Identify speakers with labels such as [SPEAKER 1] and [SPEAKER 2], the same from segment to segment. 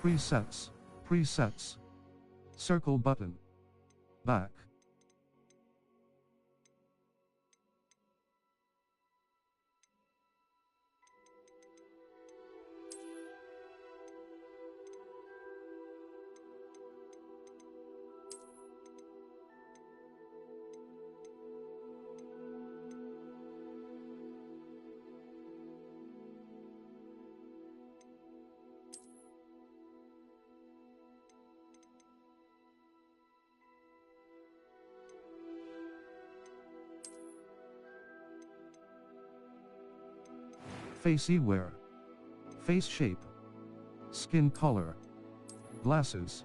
[SPEAKER 1] Presets. Presets. Circle button. Back. Face wear. Face shape. Skin color. Glasses.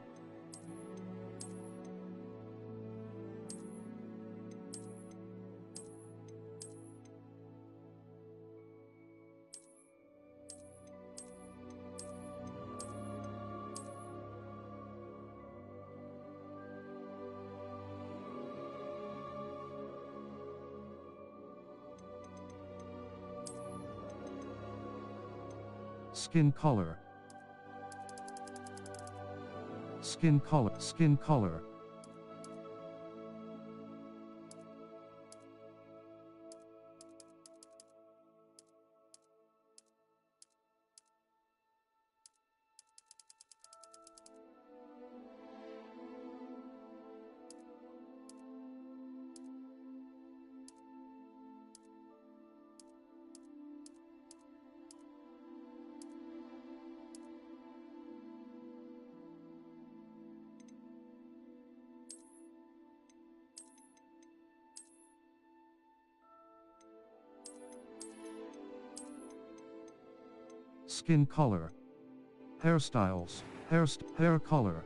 [SPEAKER 1] Skin color. Skin color. Skin color. Skin color. Hairstyles. Hair color.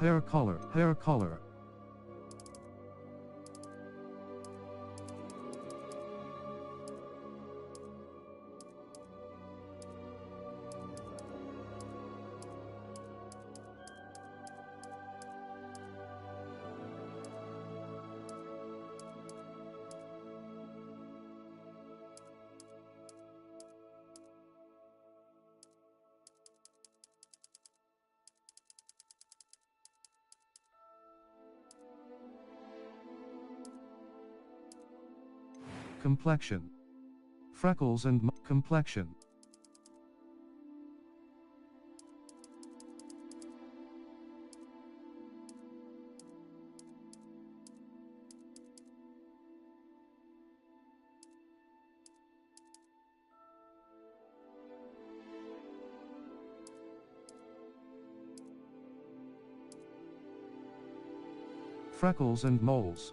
[SPEAKER 1] Hair color. Hair color. Complexion. Freckles and complexion. Freckles and moles.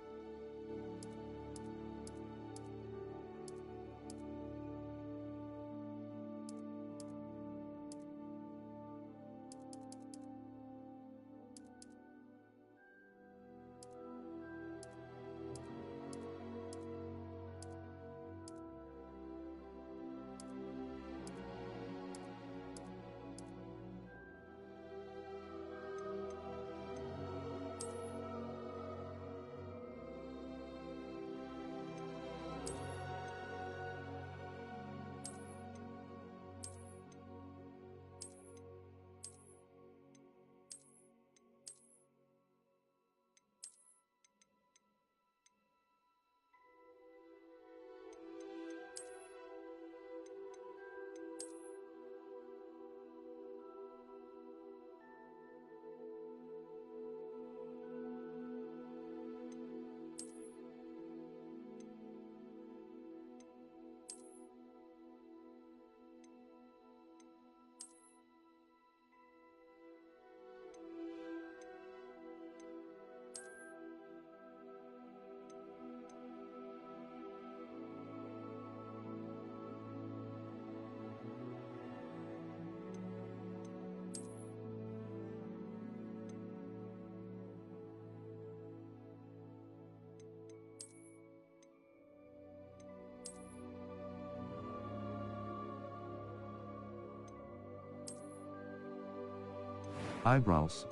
[SPEAKER 1] Eyebrows.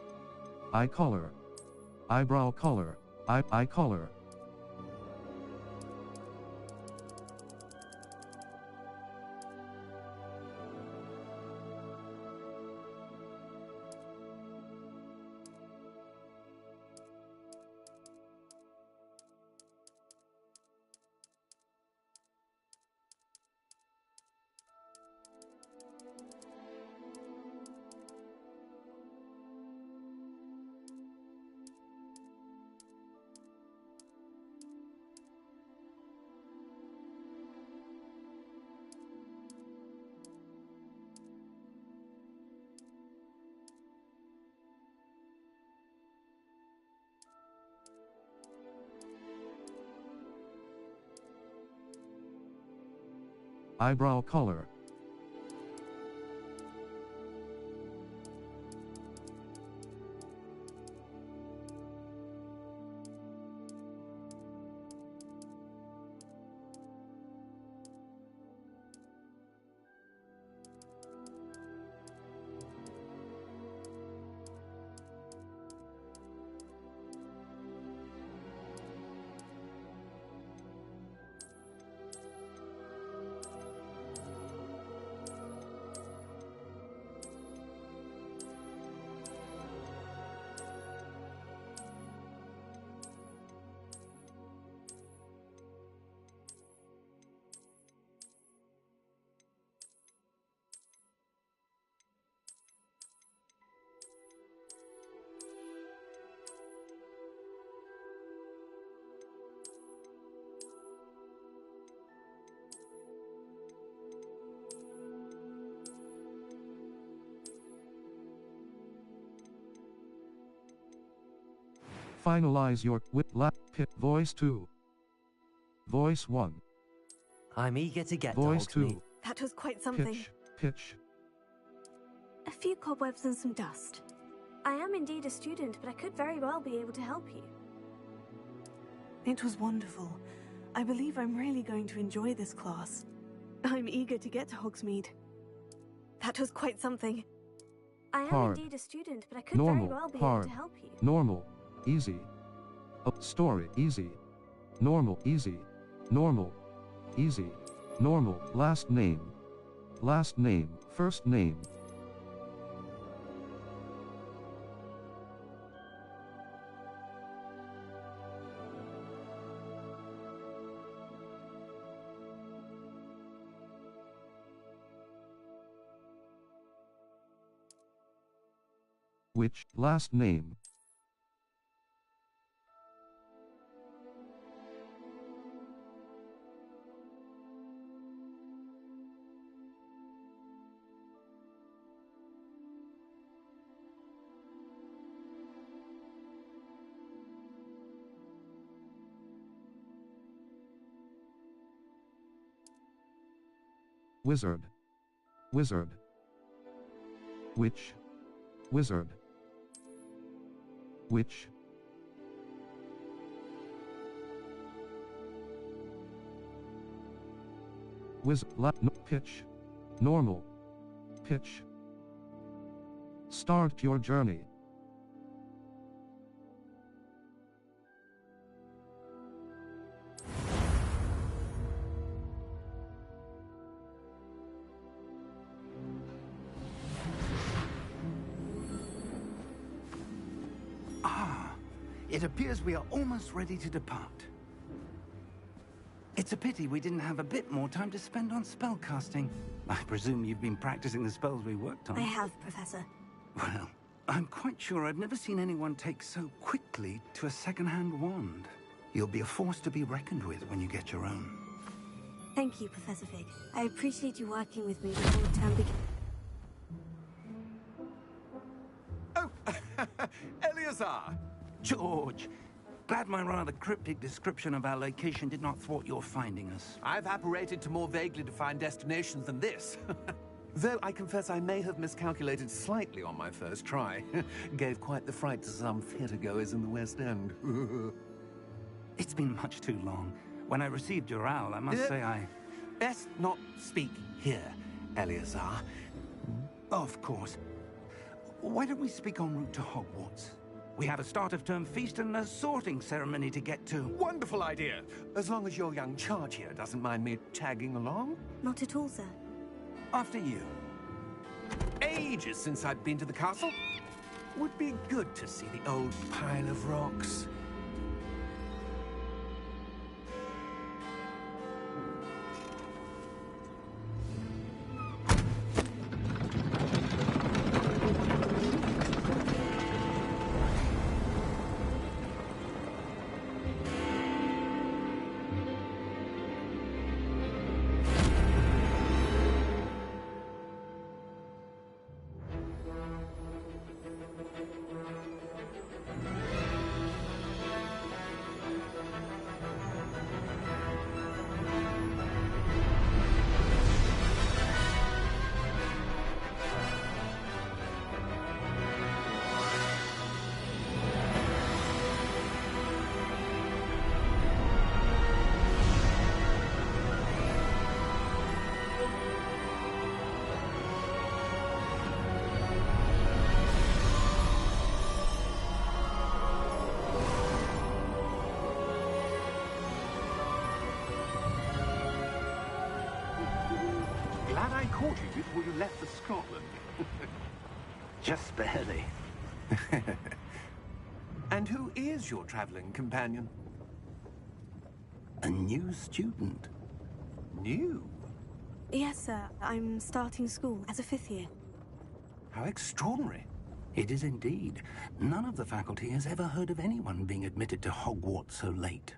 [SPEAKER 1] Eye color. Eyebrow color. Eye color. Eyebrow color. Finalize your pit. Voice 2. Voice 1.
[SPEAKER 2] I'm eager to get
[SPEAKER 1] Voice
[SPEAKER 2] to Hogsmeade.
[SPEAKER 1] 2.
[SPEAKER 3] That was quite something.
[SPEAKER 1] Pitch.
[SPEAKER 3] A few cobwebs and some dust. I am indeed a student, but I could very well be able to help you.
[SPEAKER 4] It was wonderful. I believe I'm really going to enjoy this class. I'm eager to get to Hogsmeade.
[SPEAKER 3] That was quite something. I am
[SPEAKER 1] Hard.
[SPEAKER 3] indeed a student, but I could
[SPEAKER 1] Normal.
[SPEAKER 3] very well be
[SPEAKER 1] Hard.
[SPEAKER 3] able to help you.
[SPEAKER 1] Normal. Easy. Story. Easy. Normal. Easy. Normal. Easy. Normal. Last name. Last name. First name. Which, last name. Wizard. Wizard. Witch. Wizard. Witch. Pitch. Normal. Pitch. Start your journey.
[SPEAKER 5] It appears we are almost ready to depart. It's a pity we didn't have a bit more time to spend on spellcasting. I presume you've been practicing the spells we worked on.
[SPEAKER 3] I have, Professor.
[SPEAKER 5] Well, I'm quite sure I've never seen anyone take so quickly to a second-hand wand. You'll be a force to be reckoned with when you get your own.
[SPEAKER 3] Thank you, Professor Fig. I appreciate you working with me before the term begins.
[SPEAKER 6] Oh, Eleazar!
[SPEAKER 5] George! Glad my rather cryptic description of our location did not thwart your finding us.
[SPEAKER 6] I've apparated to more vaguely defined destinations than this. Though I confess I may have miscalculated slightly on my first try. Gave quite the fright to some theatre-goers in the West End.
[SPEAKER 5] It's been much too long. When I received your owl, I must say I...
[SPEAKER 6] Best not speak here, Eleazar.
[SPEAKER 5] Of course. Why don't we speak en route to Hogwarts? We have a start-of-term feast and a sorting ceremony to get to.
[SPEAKER 6] Wonderful idea! As long as your young charge here doesn't mind me tagging along.
[SPEAKER 3] Not at all, sir.
[SPEAKER 5] After you.
[SPEAKER 6] Ages since I've been to the castle. Would be good to see the old pile of rocks. Glad I caught you before you left for Scotland.
[SPEAKER 5] Just barely.
[SPEAKER 6] And who is your traveling companion?
[SPEAKER 5] A new student.
[SPEAKER 6] New?
[SPEAKER 3] Yes, sir. I'm starting school as a 5th year.
[SPEAKER 6] How extraordinary.
[SPEAKER 5] It is indeed. None of the faculty has ever heard of anyone being admitted to Hogwarts so late.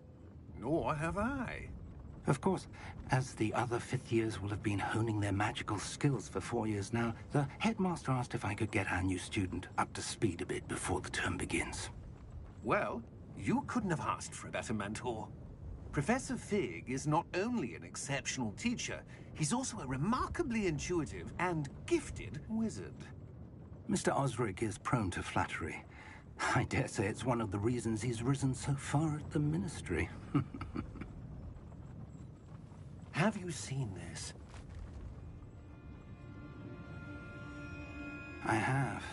[SPEAKER 6] Nor have I.
[SPEAKER 5] Of course, as the other 5th years will have been honing their magical skills for 4 years now, the headmaster asked if I could get our new student up to speed a bit before the term begins.
[SPEAKER 6] Well, you couldn't have asked for a better mentor. Professor Fig is not only an exceptional teacher, he's also a remarkably intuitive and gifted wizard.
[SPEAKER 5] Mr. Osric is prone to flattery. I dare say it's one of the reasons he's risen so far at the Ministry.
[SPEAKER 6] Have you seen this?
[SPEAKER 5] I have.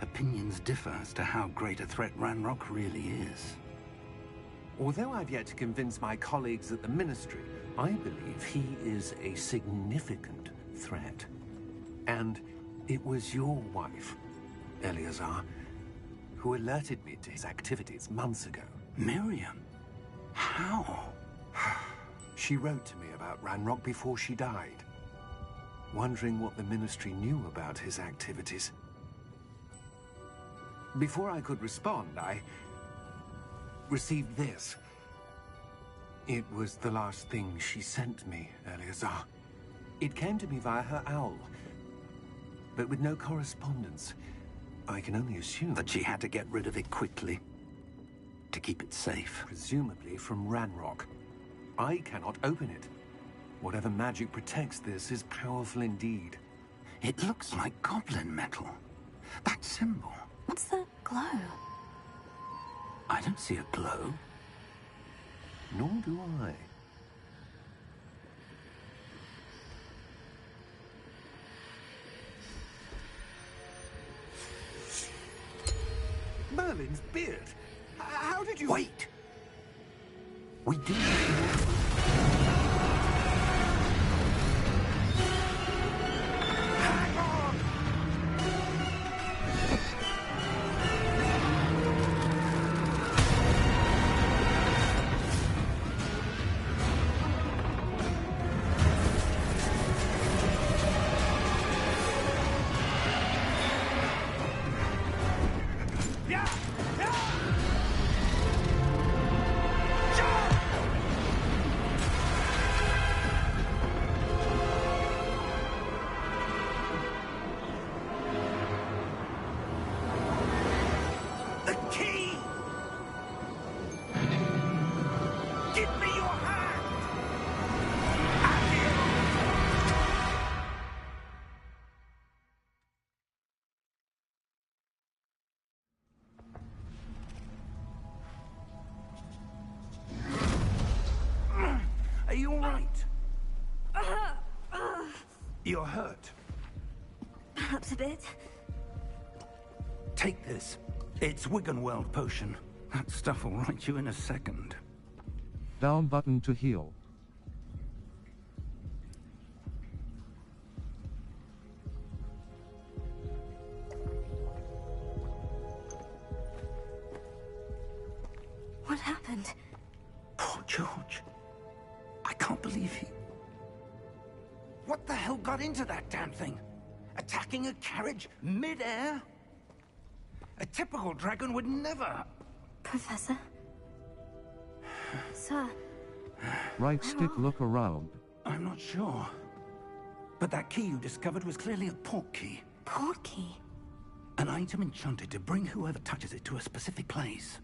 [SPEAKER 5] Opinions differ as to how great a threat Ranrock really is.
[SPEAKER 6] Although I've yet to convince my colleagues at the Ministry, I believe he is a significant threat. And it was your wife, Eleazar, who alerted me to his activities months ago.
[SPEAKER 5] Miriam? How?
[SPEAKER 6] She wrote to me about Ranrock before she died, wondering what the Ministry knew about his activities. Before I could respond, I received this. It was the last thing she sent me, Eleazar. It came to me via her owl, but with no correspondence. I can only assume
[SPEAKER 5] That she had to get rid of it quickly, to keep it safe.
[SPEAKER 6] presumably from Ranrock. I cannot open it. Whatever magic protects this is powerful indeed.
[SPEAKER 5] It looks like goblin metal. That symbol.
[SPEAKER 3] What's the glow?
[SPEAKER 5] I don't see a glow.
[SPEAKER 6] Nor do I. Merlin's beard. How did you...
[SPEAKER 5] Wait! We do.
[SPEAKER 6] Hang on! Yeah! Yeah! The key! Give me your hand!
[SPEAKER 5] Are you all right? You're hurt.
[SPEAKER 3] Perhaps a bit.
[SPEAKER 5] Take this. It's Wiggenweld potion. That stuff will right you in a second.
[SPEAKER 1] Down button to heal.
[SPEAKER 3] What happened?
[SPEAKER 5] Poor George. I can't believe he... What the hell got into that damn thing? Attacking a carriage mid-air? A typical dragon would never...
[SPEAKER 3] Professor? Sir?
[SPEAKER 1] Right stick look around.
[SPEAKER 5] I'm not sure. But that key you discovered was clearly a port key.
[SPEAKER 3] Port key?
[SPEAKER 5] An item enchanted to bring whoever touches it to a specific place.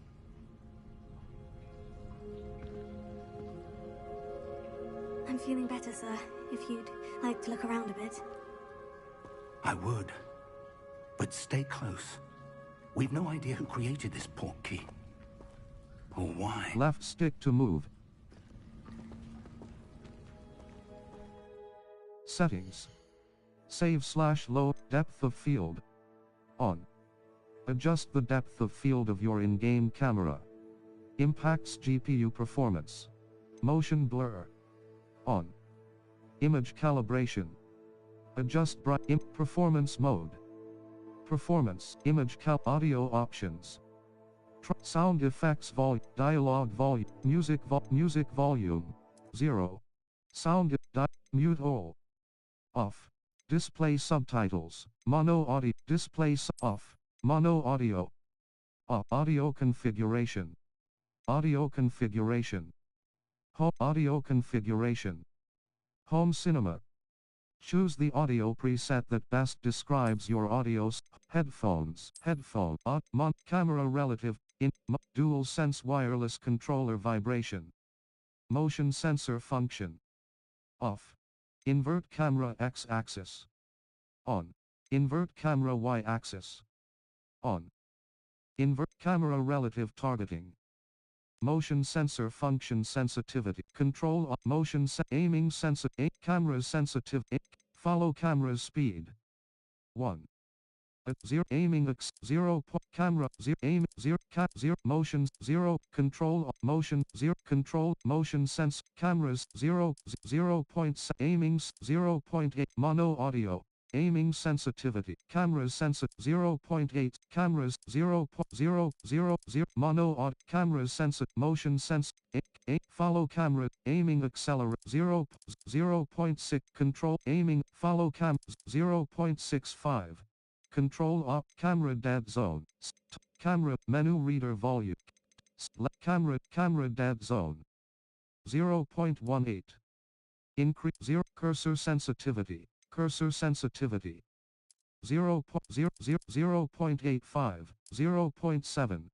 [SPEAKER 3] I'm feeling better, sir. If you'd like to look around a bit.
[SPEAKER 5] I would. But stay close. We've no idea who created this port key. Or why.
[SPEAKER 1] Left stick to move. Settings. Save/load depth of field. On. Adjust the depth of field of your in-game camera. Impacts GPU performance. Motion blur. On. Image calibration. Adjust performance mode. Performance, image audio options. Sound effects volume, dialogue volume, music volume. 0. Sound mute all. Off. Display subtitles. Mono audio. Display off. Mono audio. Audio configuration. Audio configuration. Home audio configuration. Home cinema. Choose the audio preset that best describes your audio. Headphones. Headphone. Camera relative. Dual sense wireless controller vibration. Motion sensor function. Off. Invert camera X-axis. On. Invert camera Y-axis. On. Invert camera relative targeting. Motion sensor function sensitivity. Control motion aiming camera sensitive. Follow camera's speed. 1. 0 aiming 0 camera 0 aim 0 0 motion 0 control motion 0 control motion sense cameras 0 0 points aiming 0.8 mono audio aiming sensitivity cameras 0.8 cameras 0.000 mono audio cameras motion sense follow camera aiming accelerate 0.6 control aiming follow cam 0.65 control camera dead zone camera menu reader volume camera dead zone 0.18 increase 0 cursor sensitivity 0.85 0.7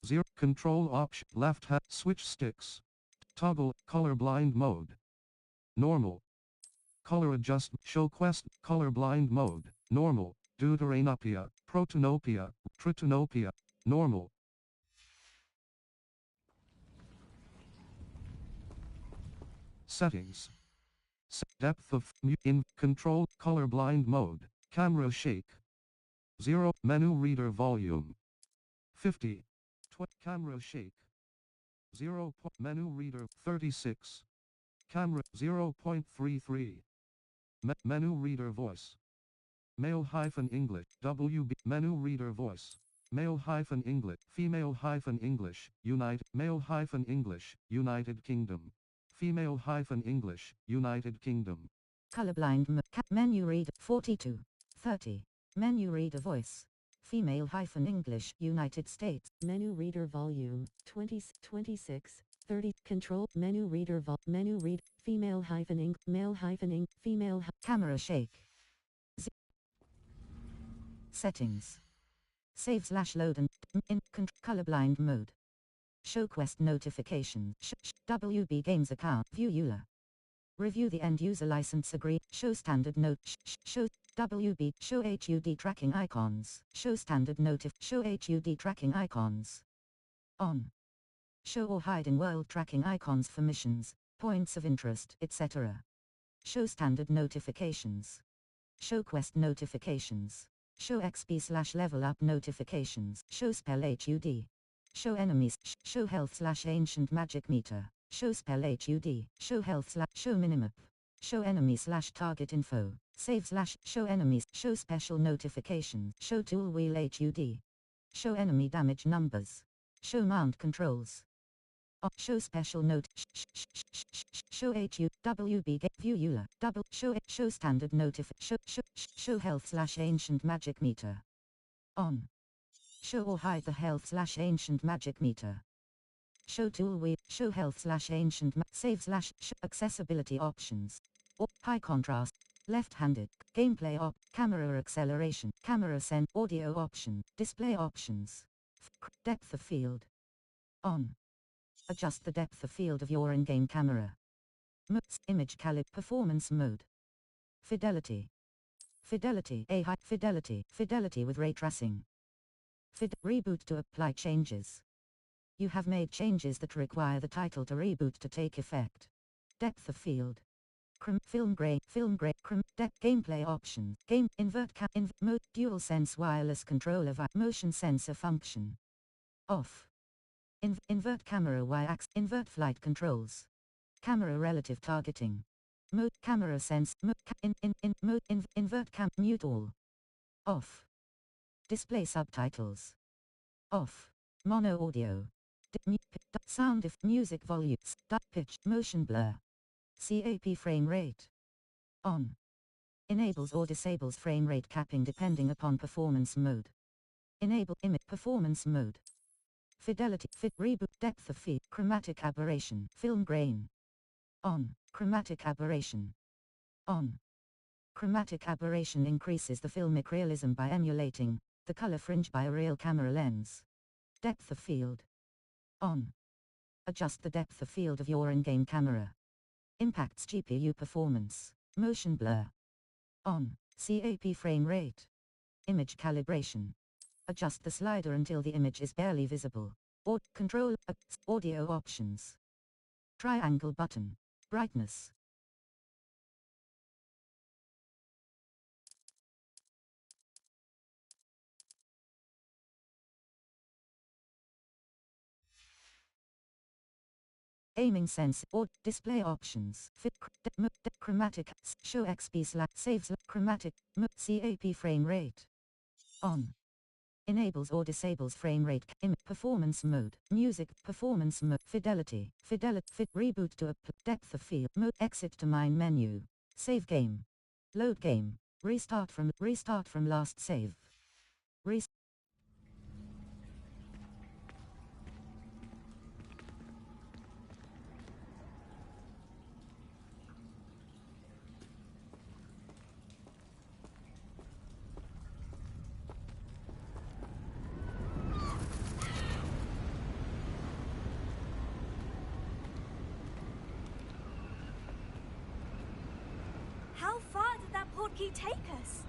[SPEAKER 1] 0 control option left hand switch sticks toggle colorblind mode normal color adjustment show quest colorblind mode normal deuteranopia protonopia tritonopia normal settings depth of in control colorblind mode camera shake 0 menu reader volume 50 camera shake 0 menu reader 36 camera 0.33 menu reader voice male-English WB menu reader voice male-English female-English United male-English United Kingdom female-English United Kingdom
[SPEAKER 7] colorblind menu reader 42 30 menu reader voice female-English United States
[SPEAKER 8] menu reader volume 20 26 30 control menu reader menu read female-ing male-ing female
[SPEAKER 7] camera shake settings save/load and in colorblind mode show quest notification WB Games account view EULA review the end user license agree show standard note show WB show HUD tracking icons show standard notif show HUD tracking icons on show or hide in world tracking icons for missions points of interest etc show standard notifications show quest notifications Show XP slash level up notifications. Show spell HUD. Show enemies. Show health slash ancient magic meter. Show spell HUD. Show health slash show minimap. Show enemy slash target info. Save slash show enemies. Show special notifications. Show tool wheel HUD. Show enemy damage numbers. Show mount controls. Show special note. Show HU WB view EULA double show standard notif show health slash ancient magic meter. On. Show or hide the health slash ancient magic meter. Show tool wheel. Show health slash ancient save slash accessibility options. Or high contrast. Left-handed gameplay camera acceleration, camera send audio option, display options. Depth of field. On. Adjust the depth of field of your in-game camera. Image performance mode. Fidelity. Fidelity high fidelity with ray tracing. Reboot to apply changes. You have made changes that require the title to reboot to take effect. Depth of field. Film gray, gameplay option, mode, dual sense wireless controller motion sensor function. Off. Invert camera y-axis, invert flight controls. Camera relative targeting. Mode, camera sense, invert mute all. Off. Display subtitles. Off. Mono audio. Sound if music volume, pitch, motion blur. CAP frame rate. On. Enables or disables frame rate capping depending upon performance mode. Enable image performance mode. Fidelity reboot depth of field chromatic aberration film grain. On. Chromatic aberration. On. Chromatic aberration increases the filmic realism by emulating the color fringe by a real camera lens. Depth of field. On. Adjust the depth of field of your in-game camera. Impacts GPU performance. Motion blur. On. CAP frame rate. Image calibration. Adjust the slider until the image is barely visible. Or control audio options. Triangle button. Brightness. Aiming sense or display options. Chromatic show XP slash saves chromatic CAP frame rate. On. Enables or disables frame rate performance mode music performance mode fidelity reboot to a depth of field mode exit to mine menu save game load game restart from last save.
[SPEAKER 3] How far did that portkey take us?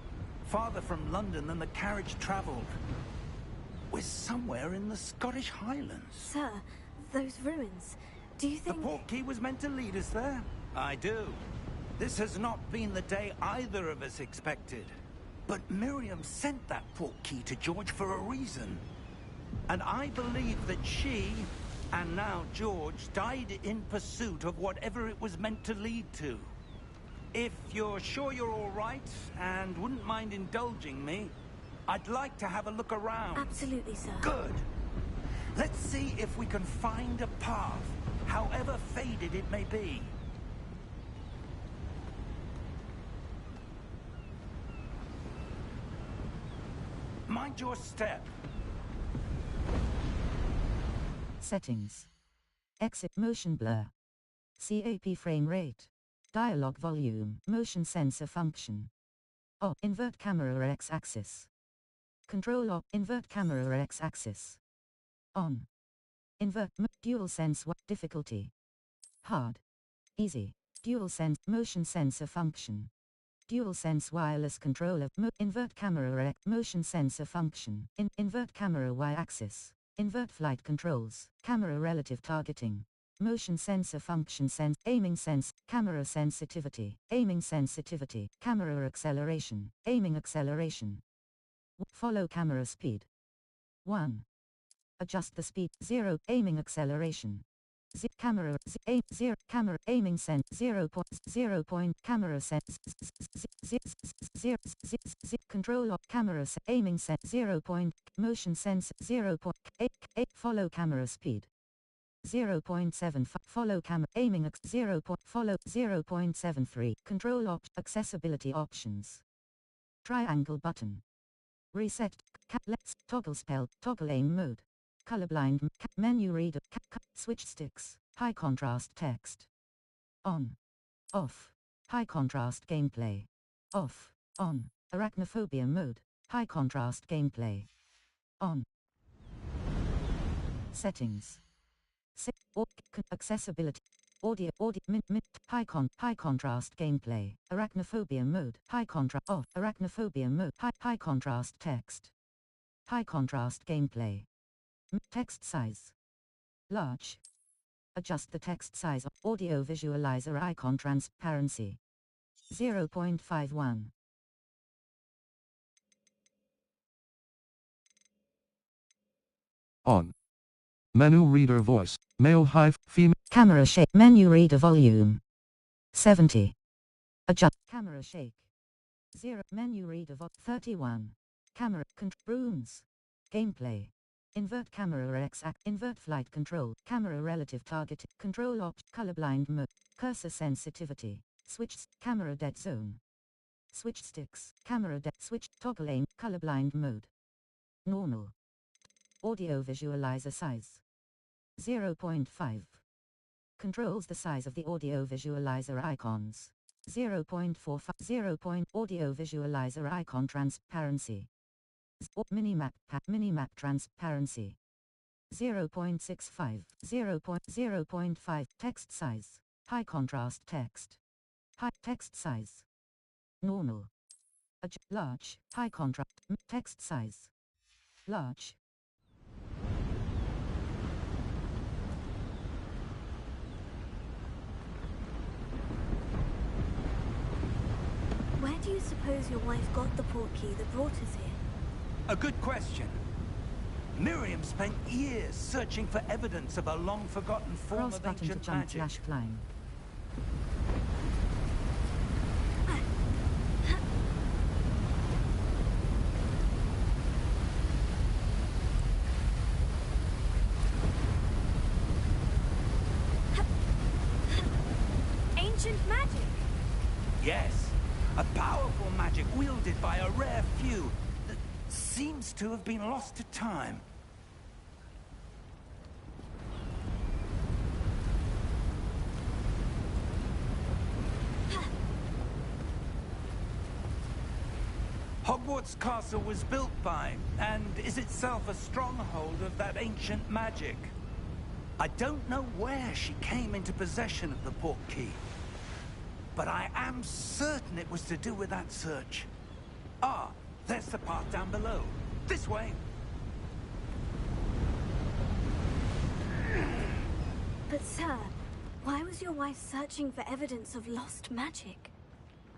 [SPEAKER 5] Farther from London than the carriage travelled. We're somewhere in the Scottish Highlands.
[SPEAKER 3] Sir, those ruins. Do you
[SPEAKER 5] The
[SPEAKER 3] think...
[SPEAKER 5] portkey was meant to lead us there? I do. This has not been the day either of us expected. But Miriam sent that portkey to George for a reason. And I believe that she, and now George, died in pursuit of whatever it was meant to lead to. If you're sure you're all right and wouldn't mind indulging me, I'd like to have a look around.
[SPEAKER 3] Absolutely, sir.
[SPEAKER 5] Good. Let's see if we can find a path, however faded it may be. Mind your step.
[SPEAKER 7] Settings. Exit motion blur. CAP frame rate. Dialog volume. Motion sensor function. Invert camera X-axis. Control invert camera X-axis. On. Invert dual sense difficulty. Hard. Easy. Dual sense motion sensor function. Dual sense wireless controller. Invert camera motion sensor function. Invert camera Y-axis. Invert flight controls. Camera relative targeting. Motion sensor function aiming sense, camera sensitivity, aiming sensitivity, camera acceleration, aiming acceleration. Follow camera speed. 1. Adjust the speed. 0. Aiming acceleration. Camera aim 0 camera aiming sense 0 point camera sense 0 control of camera aiming sense 0 point motion sense 0 point 8 follow camera speed 0.75 follow camera aiming 0 point follow 0.73 control accessibility options triangle button reset let's toggle spell toggle aim mode colorblind menu reader switch sticks high contrast text on off high contrast gameplay off on arachnophobia mode high contrast gameplay on settings accessibility audio high contrast gameplay arachnophobia mode high contrast off arachnophobia mode high contrast text high contrast gameplay text size large adjust the text size of audio visualizer icon transparency 0.51
[SPEAKER 1] On. Menu reader voice. Male hive, female.
[SPEAKER 7] camera shake menu reader volume 70 adjust camera shake 0 menu reader 31 camera rooms gameplay invert camera x invert flight control camera relative target control colorblind mode cursor sensitivity switch camera dead zone switch sticks camera dead switch toggle aim colorblind mode normal audio visualizer size 0.5 controls the size of the audio visualizer icons 0.45 0. Audio visualizer icon transparency minimap transparency 0.65 0.5 text size high contrast text high text size normal large high contrast text size large
[SPEAKER 3] Where do you suppose your wife got the port key that brought us here?
[SPEAKER 5] A good question. Miriam spent years searching for evidence of a long-forgotten form
[SPEAKER 7] cross
[SPEAKER 5] of
[SPEAKER 7] button to
[SPEAKER 5] ancient
[SPEAKER 7] jump
[SPEAKER 5] magic.
[SPEAKER 7] slash climb
[SPEAKER 3] Ancient magic!
[SPEAKER 5] Yes, a powerful magic wielded by a rare few that seems to have been lost to time. Hogwarts Castle was built by, and is itself a stronghold of that ancient magic. I don't know where she came into possession of the port key, but I am certain it was to do with that search. Ah, there's the path down below. This way.
[SPEAKER 3] But sir, why was your wife searching for evidence of lost magic?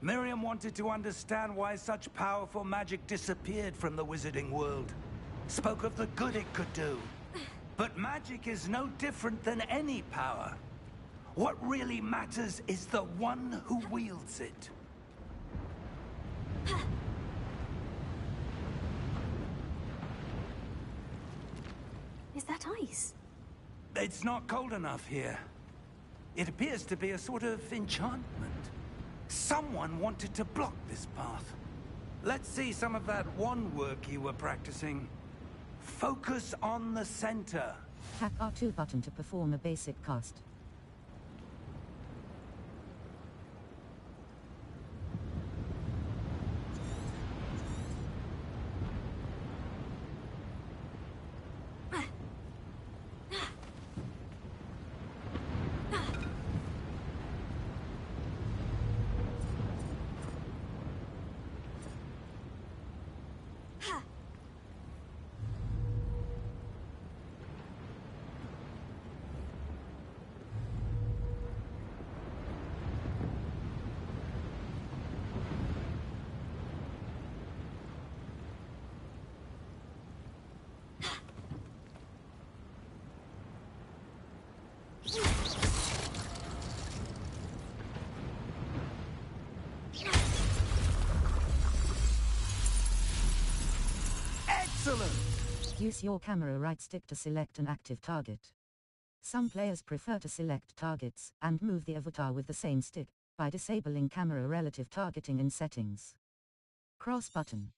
[SPEAKER 5] Miriam wanted to understand why such powerful magic disappeared from the wizarding world. Spoke of the good it could do. But magic is no different than any power. What really matters is the one who wields it.
[SPEAKER 3] Is that ice?
[SPEAKER 5] It's not cold enough here. It appears to be a sort of enchantment. Someone wanted to block this path. Let's see some of that wand work you were practicing. Focus on the center.
[SPEAKER 7] tap R2 button to perform a basic cast
[SPEAKER 5] Excellent!
[SPEAKER 7] Use your camera right stick to select an active target. Some players prefer to select targets and move the avatar with the same stick by disabling camera relative targeting in settings. Cross button.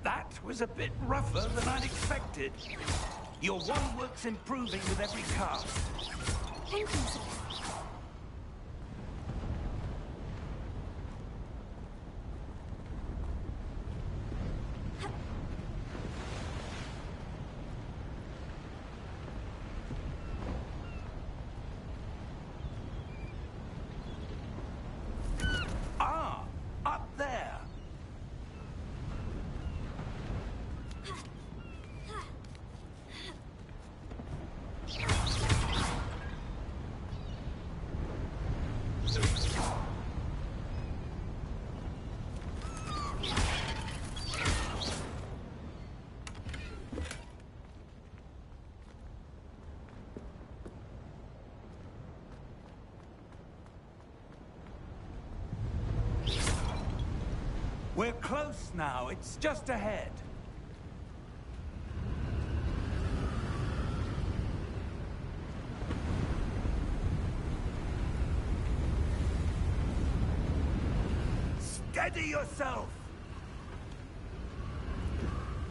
[SPEAKER 5] That was a bit rougher than I'd expected. Your one work's improving with every cast.
[SPEAKER 3] Thank you, sir.
[SPEAKER 5] Ah, up there. We're close now. It's just ahead. Steady yourself!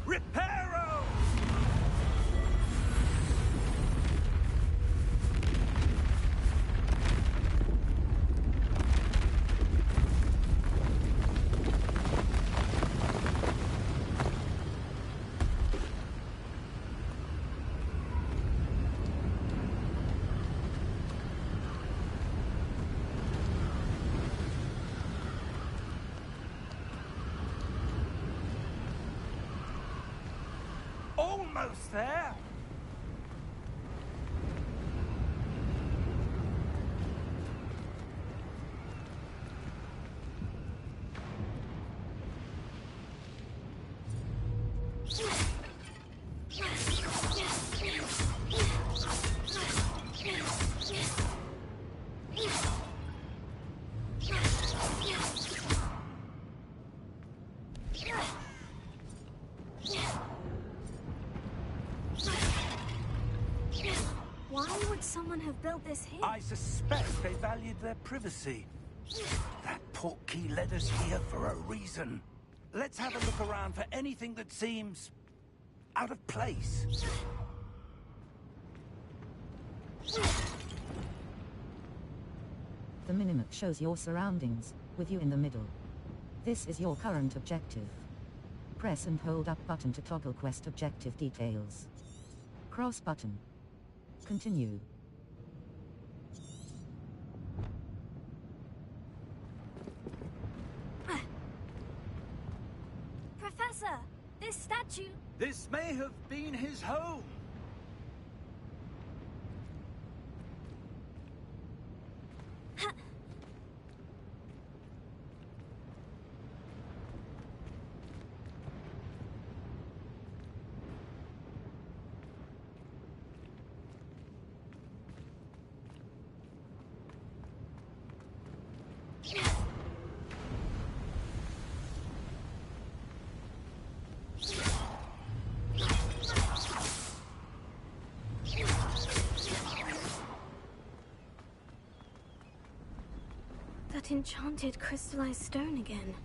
[SPEAKER 5] Reparo! Almost there.
[SPEAKER 3] Why would someone have built this here?
[SPEAKER 5] I suspect they valued their privacy. That portkey led us here for a reason. Let's have a look around for anything that seems out of place.
[SPEAKER 7] The minimap shows your surroundings, with you in the middle. This is your current objective. Press and hold up button to toggle quest objective details. Cross button. Continue.
[SPEAKER 3] Professor, this statue...
[SPEAKER 5] This may have been his home.
[SPEAKER 3] That enchanted crystallized stone again.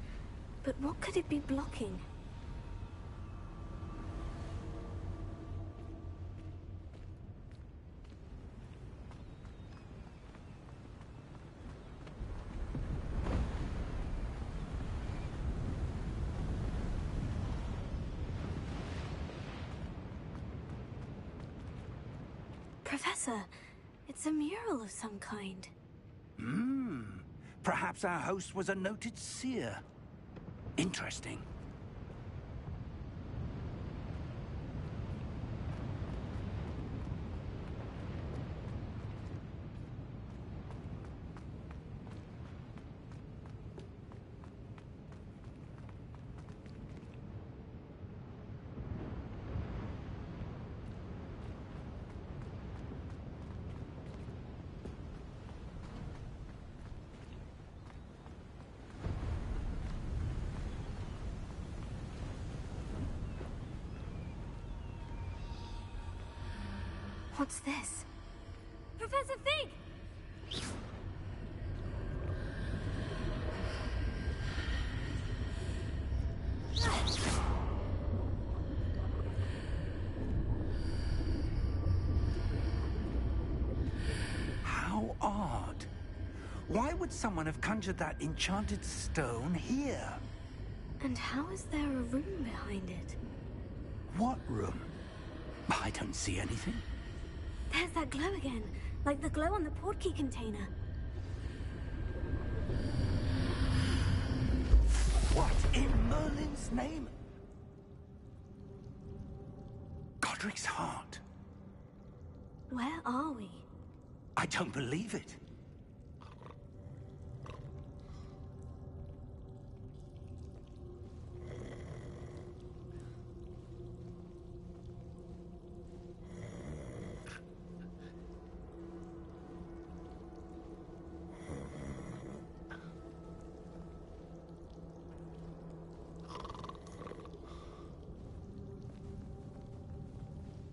[SPEAKER 3] But what could it be blocking? Professor, it's a mural of some kind.
[SPEAKER 5] Perhaps our host was a noted seer. Interesting.
[SPEAKER 3] What's this? Professor Fig!
[SPEAKER 5] How odd. Why would someone have conjured that enchanted stone here?
[SPEAKER 3] And how is there a room behind it?
[SPEAKER 5] What room? I don't see anything.
[SPEAKER 3] There's that glow again, like the glow on the portkey container.
[SPEAKER 5] What in Merlin's name? Godric's heart.
[SPEAKER 3] Where are we?
[SPEAKER 5] I don't believe it.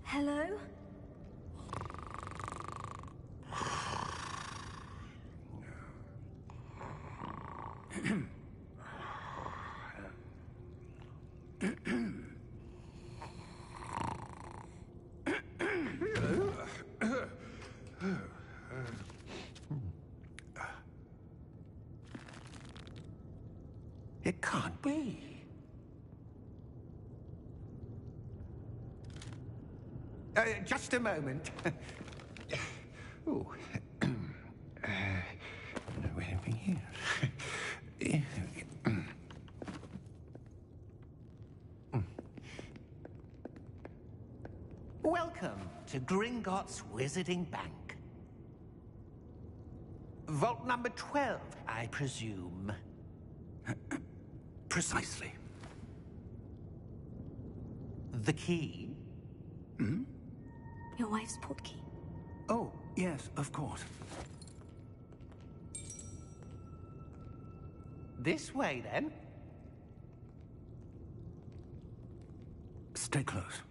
[SPEAKER 3] Hello?
[SPEAKER 5] It can't be. Just a moment. Oh. Anything here?
[SPEAKER 6] Welcome to Gringotts Wizarding Bank. Vault number 12, I presume.
[SPEAKER 5] Precisely.
[SPEAKER 6] The key?
[SPEAKER 3] Your wife's portkey.
[SPEAKER 5] Oh, yes, of course.
[SPEAKER 6] This way, then.
[SPEAKER 5] Stay close.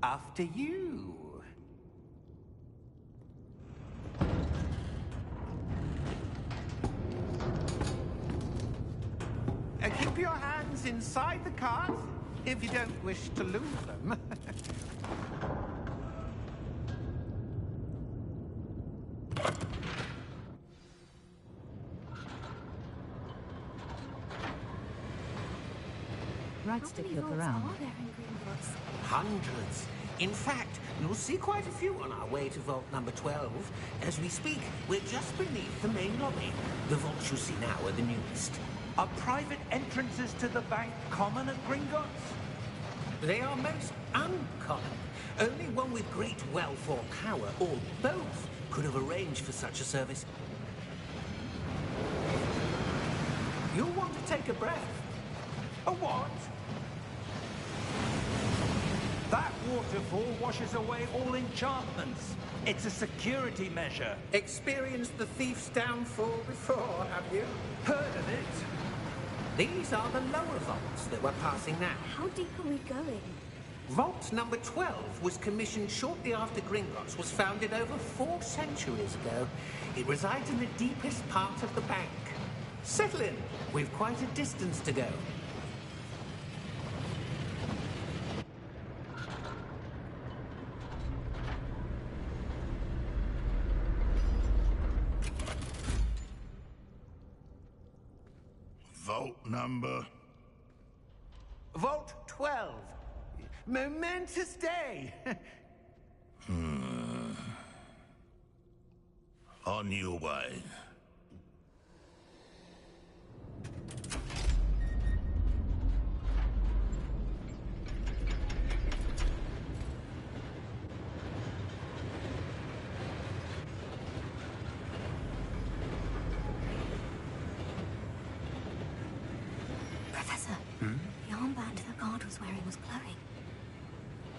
[SPEAKER 6] After you. Keep your hands inside the cart if you don't wish to lose them.
[SPEAKER 7] Right
[SPEAKER 3] How
[SPEAKER 7] stick
[SPEAKER 3] many
[SPEAKER 7] look
[SPEAKER 3] vaults
[SPEAKER 7] around.
[SPEAKER 3] are there in Gringotts?
[SPEAKER 6] Hundreds. In fact, you'll see quite a few on our way to vault number 12. As we speak, we're just beneath the main lobby. The vaults you see now are the newest.
[SPEAKER 5] Are private entrances to the bank common at Gringotts?
[SPEAKER 6] They are most uncommon. Only one with great wealth or power, or both, could have arranged for such a service. You'll want to take a breath.
[SPEAKER 5] A what? That waterfall washes away all enchantments. It's a security measure.
[SPEAKER 6] Experienced the thief's downfall before, have you?
[SPEAKER 5] Heard of it?
[SPEAKER 6] These are the lower vaults that we're passing now.
[SPEAKER 3] How deep are we going?
[SPEAKER 6] Vault number 12 was commissioned shortly after Gringotts was founded over 4 centuries ago. It resides in the deepest part of the bank. Settle in. We've quite a distance to go.
[SPEAKER 9] Vault number?
[SPEAKER 6] Vault 12. Momentous day.
[SPEAKER 9] On your way.
[SPEAKER 3] Professor, the armband the guard was wearing was glowing.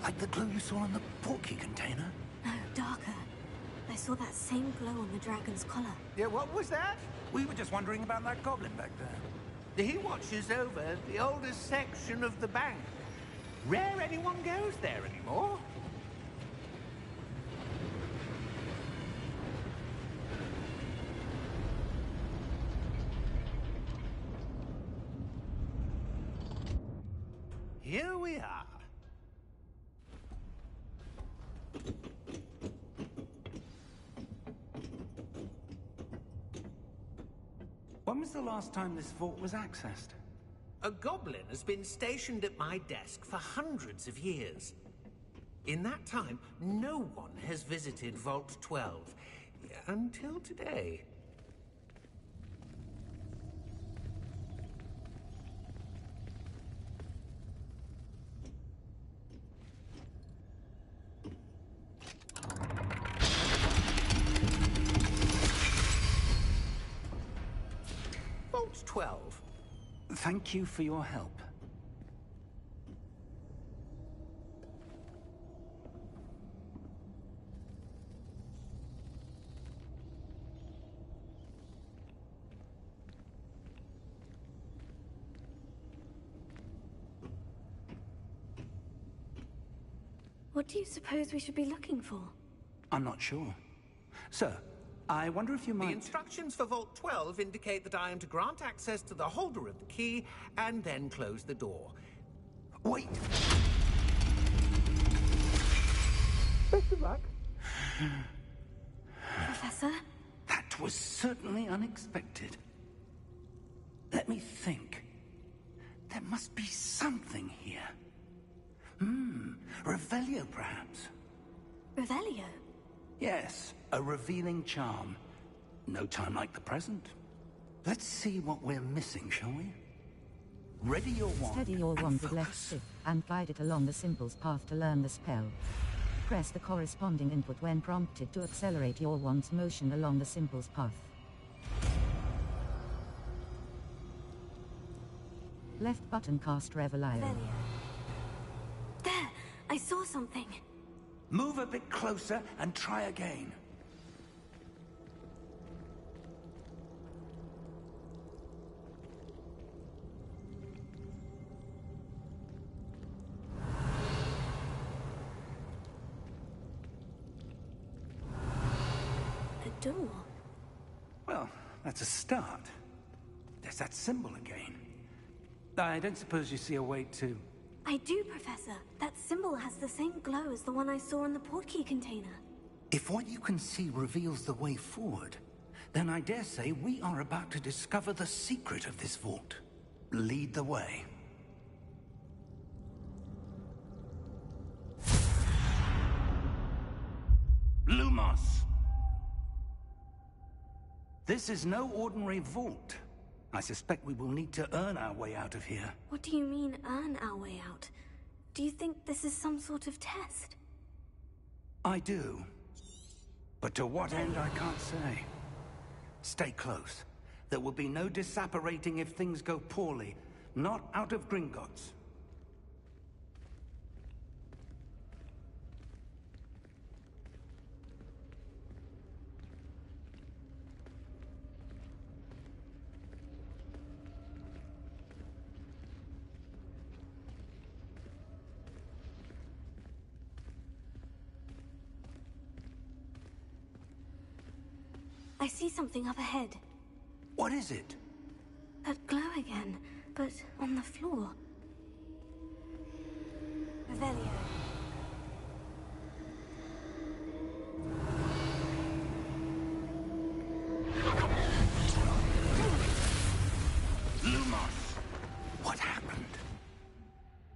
[SPEAKER 5] Like the glow you saw on the portkey container?
[SPEAKER 3] No, darker. There's saw that same glow on the dragon's collar.
[SPEAKER 5] Yeah, what was that? We were just wondering about that goblin back there.
[SPEAKER 6] He watches over the oldest section of the bank. Rare anyone goes there anymore. Here we are.
[SPEAKER 5] When was the last time this vault was accessed?
[SPEAKER 6] A goblin has been stationed at my desk for hundreds of years. In that time, no one has visited Vault 12. Until today. Vault 12.
[SPEAKER 5] Thank you for your help.
[SPEAKER 3] What do you suppose we should be looking for?
[SPEAKER 5] I'm not sure. Sir, I wonder if you might...
[SPEAKER 6] The instructions for Vault 12 indicate that I am to grant access to the holder of the key and then close the door.
[SPEAKER 5] Wait!
[SPEAKER 6] Best of luck.
[SPEAKER 3] Professor?
[SPEAKER 5] That was certainly unexpected. Let me think. There must be something here. Revelio, perhaps?
[SPEAKER 3] Revelio?
[SPEAKER 5] Yes, a revealing charm. No time like the present. Let's see what we're missing, shall we? Ready your wand.
[SPEAKER 7] Steady your
[SPEAKER 5] and
[SPEAKER 7] wand with left
[SPEAKER 5] focus.
[SPEAKER 7] stick, and guide it along the symbol's path to learn the spell. Press the corresponding input when prompted to accelerate your wand's motion along the symbol's path. Left button cast Revelio.
[SPEAKER 3] Revelio. There! I saw something.
[SPEAKER 5] Move a bit closer and try again.
[SPEAKER 3] A door.
[SPEAKER 5] Well, that's a start. There's that symbol again. I don't suppose you see a way to...
[SPEAKER 3] I do, Professor. That symbol has the same glow as the one I saw in the portkey container.
[SPEAKER 5] If what you can see reveals the way forward, then I dare say we are about to discover the secret of this vault. Lead the way. Lumos! This is no ordinary vault. I suspect we will need to earn our way out of here.
[SPEAKER 3] What do you mean, earn our way out? Do you think this is some sort of test?
[SPEAKER 5] I do. But to what end, I can't say. Stay close. There will be no disapparating if things go poorly. Not out of Gringotts.
[SPEAKER 3] I see something up ahead.
[SPEAKER 5] What is it?
[SPEAKER 3] That glow again, but on the floor. Revelio.
[SPEAKER 5] Lumos! What happened?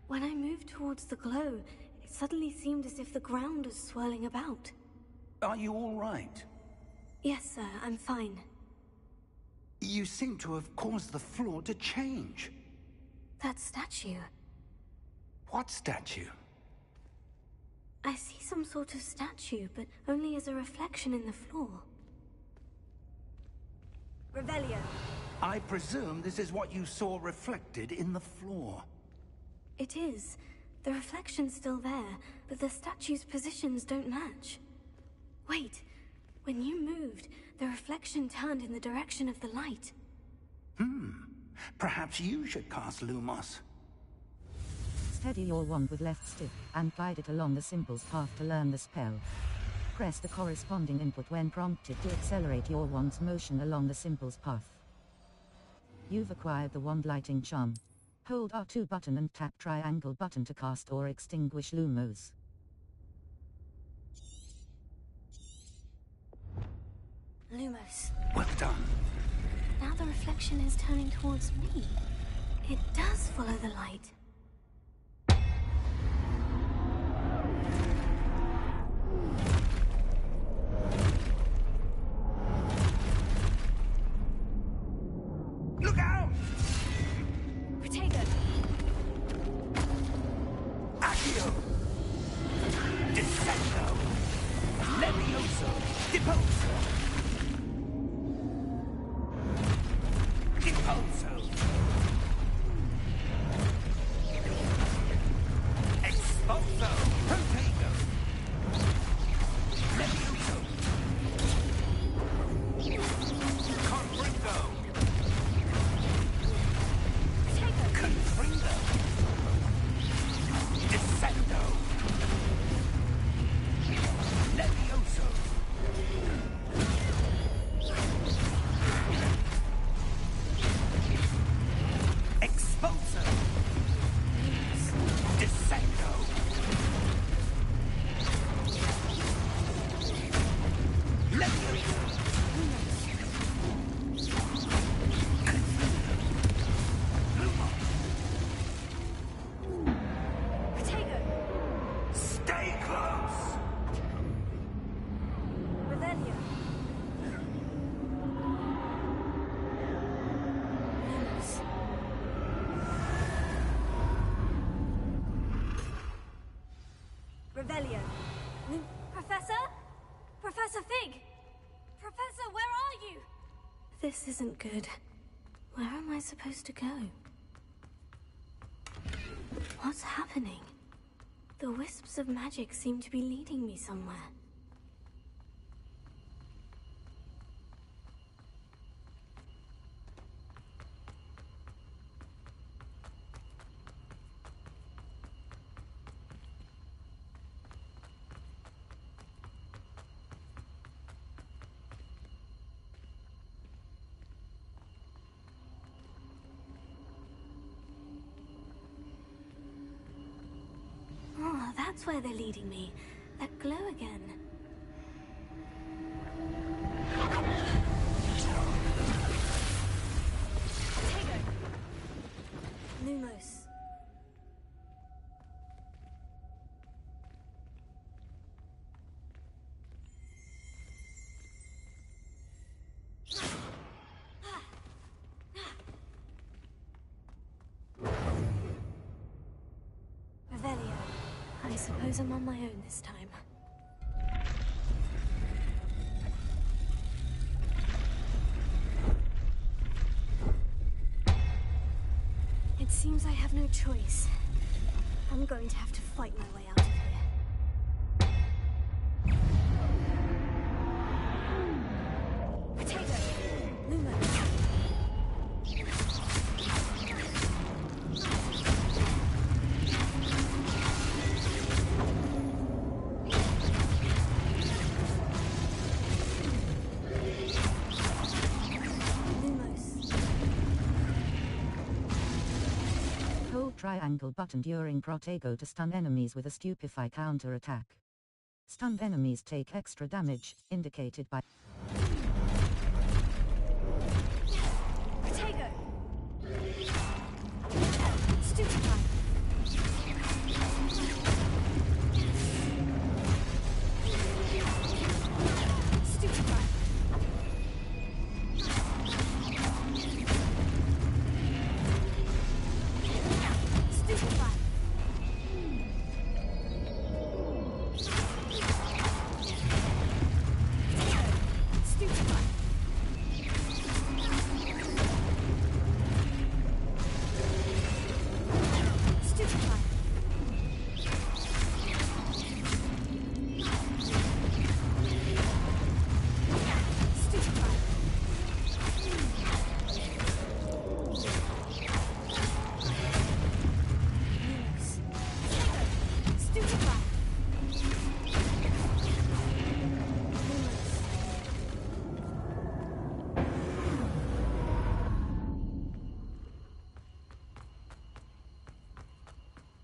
[SPEAKER 3] When I moved towards the glow, it suddenly seemed as if the ground was swirling about.
[SPEAKER 5] Are you all right?
[SPEAKER 3] Yes, sir, I'm fine.
[SPEAKER 5] You seem to have caused the floor to change.
[SPEAKER 3] That statue.
[SPEAKER 5] What statue?
[SPEAKER 3] I see some sort of statue, but only as a reflection in the floor. Revelio.
[SPEAKER 5] I presume this is what you saw reflected in the floor.
[SPEAKER 3] It is. The reflection's still there, but the statue's positions don't match. Wait, When you moved, the reflection turned in the direction of the light.
[SPEAKER 5] Perhaps you should cast Lumos.
[SPEAKER 7] Steady your wand with left stick, and guide it along the symbol's path to learn the spell. Press the corresponding input when prompted to accelerate your wand's motion along the symbol's path. You've acquired the wand lighting charm. Hold R2 button and tap triangle button to cast or extinguish Lumos.
[SPEAKER 3] Lumos.
[SPEAKER 5] Well done.
[SPEAKER 3] Now the reflection is turning towards me. It does follow the light.
[SPEAKER 5] Look out!
[SPEAKER 3] Protego!
[SPEAKER 5] Accio! Descendo! Levioso! Deposo! Deposo! Expulso! Protego! Levioso! Confringo! Confringo! Descendo! Levioso! Expulso! Descendo! Levioso!
[SPEAKER 3] Protego!
[SPEAKER 5] Stay close!
[SPEAKER 3] Revelio! Lumos. Revelio. Professor? Professor Fig! Professor, where are you? This isn't good. Where am I supposed to go? What's happening? The wisps of magic seem to be leading me somewhere. Oh, that's where they're leading me. That glow again. Protego! Lumos. Revelio. I suppose I'm on my own this time. It seems I have no choice. I'm going to have to fight my way out of here. Protego! Lumos.
[SPEAKER 7] Hold triangle button during Protego to stun enemies with a Stupefy counter-attack. Stunned enemies take extra damage, indicated by
[SPEAKER 3] Protego! Stupefy! Stupefy! Stupefy! Stupefy!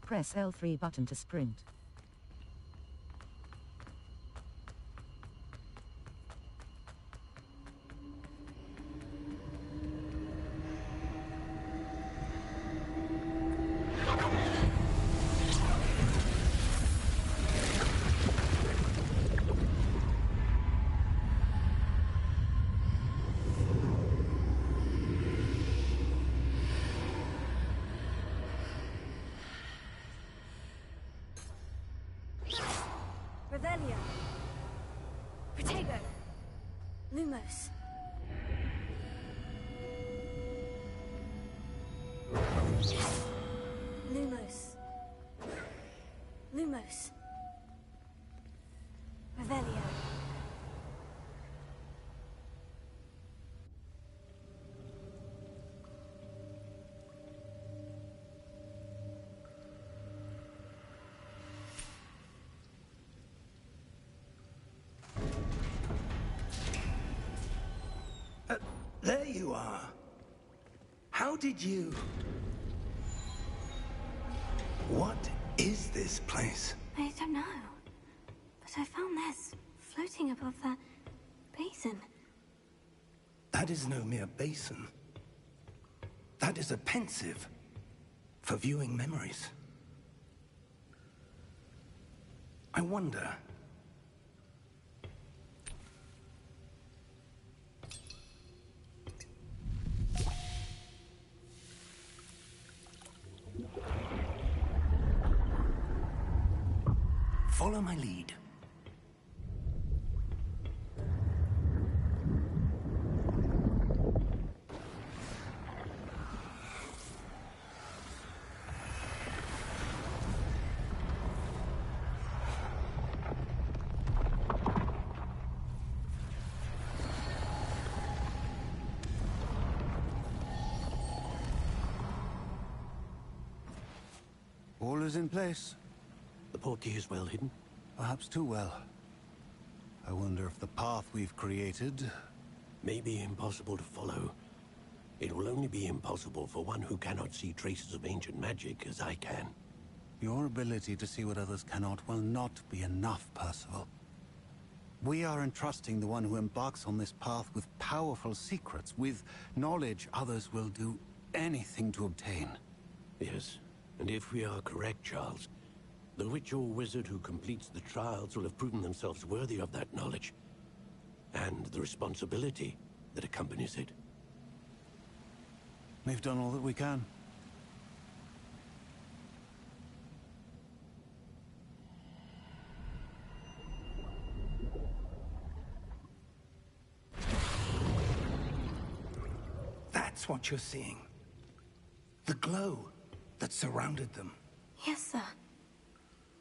[SPEAKER 7] Press L3 button to sprint.
[SPEAKER 3] Revelio. Protego. Lumos. Lumos. Lumos. Revelio.
[SPEAKER 5] There you are. How did you... What is this place?
[SPEAKER 3] I don't know. But I found this floating above that basin.
[SPEAKER 5] That is no mere basin. That is a pensive for viewing memories. I wonder... Follow my lead.
[SPEAKER 10] All is in place.
[SPEAKER 6] The portkey is well hidden.
[SPEAKER 10] Perhaps too well. I wonder if the path we've created...
[SPEAKER 6] May be impossible to follow. It will only be impossible for one who cannot see traces of ancient magic as I can.
[SPEAKER 10] Your ability to see what others cannot will not be enough, Percival. We are entrusting the one who embarks on this path with powerful secrets, with knowledge others will do anything to obtain.
[SPEAKER 6] Yes, and if we are correct, Charles, the witch or wizard who completes the trials will have proven themselves worthy of that knowledge, and the responsibility that accompanies it.
[SPEAKER 10] We've done all that we can.
[SPEAKER 5] That's what you're seeing. The glow that surrounded them.
[SPEAKER 3] Yes, sir.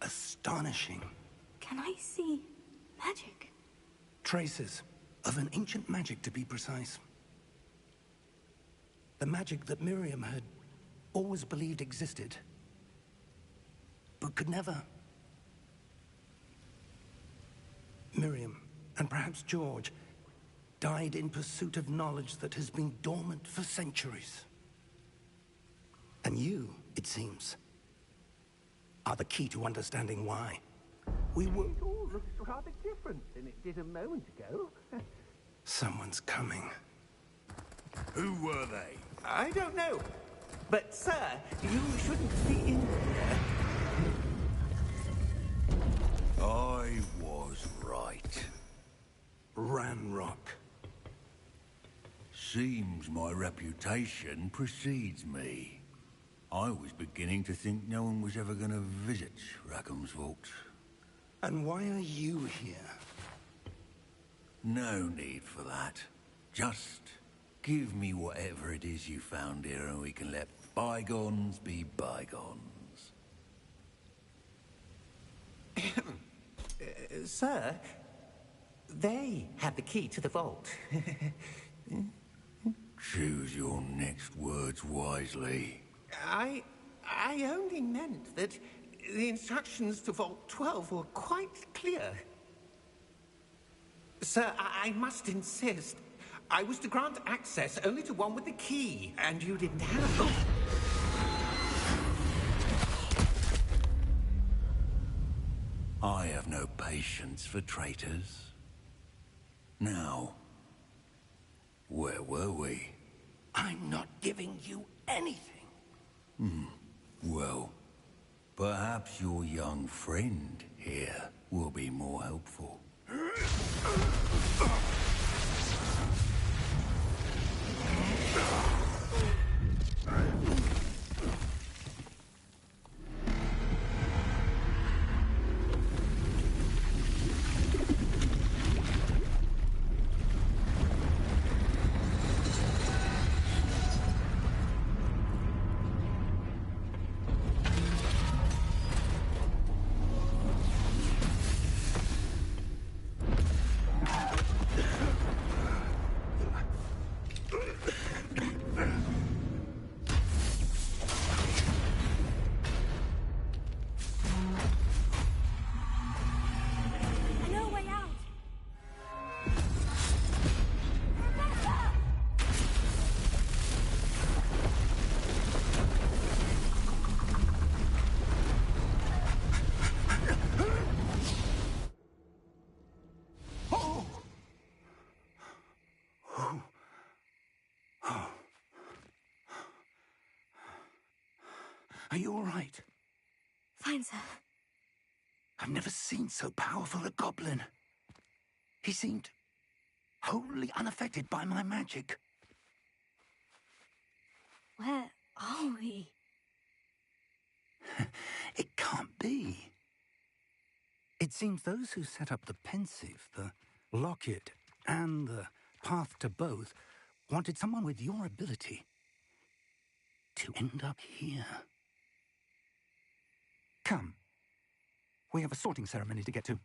[SPEAKER 5] Astonishing.
[SPEAKER 3] Can I see magic?
[SPEAKER 5] Traces of an ancient magic, to be precise. The magic that Miriam had always believed existed, but could never. Miriam, and perhaps George, died in pursuit of knowledge that has been dormant for centuries. And you, it seems, are the key to understanding why. We were...
[SPEAKER 11] It all looks rather different than it did a moment ago.
[SPEAKER 5] Someone's coming.
[SPEAKER 9] Who were they?
[SPEAKER 11] I don't know. But, sir, you shouldn't be in here.
[SPEAKER 9] I was right.
[SPEAKER 5] Ranrock.
[SPEAKER 9] Seems my reputation precedes me. I was beginning to think no one was ever going to visit Rackham's vault.
[SPEAKER 5] And why are you here?
[SPEAKER 9] No need for that. Just give me whatever it is you found here and we can let bygones be bygones.
[SPEAKER 11] Sir, they have the key to the vault.
[SPEAKER 9] Choose your next words wisely.
[SPEAKER 11] I only meant that the instructions to Vault 12 were quite clear. Sir, I must insist. I was to grant access only to one with the key, and you didn't have...
[SPEAKER 9] I have no patience for traitors. Now, where were we?
[SPEAKER 5] I'm not giving you anything.
[SPEAKER 9] Well, perhaps your young friend here will be more helpful.
[SPEAKER 3] I know a way out. Professor!
[SPEAKER 5] Are you all right?
[SPEAKER 3] Fine, sir.
[SPEAKER 5] I've never seen so powerful a goblin. He seemed wholly unaffected by my magic.
[SPEAKER 3] Where are we?
[SPEAKER 5] It can't be. It seems those who set up the Pensieve, the Locket, and the Path to Both wanted someone with your ability to end up here. Come. We have a sorting ceremony to get to.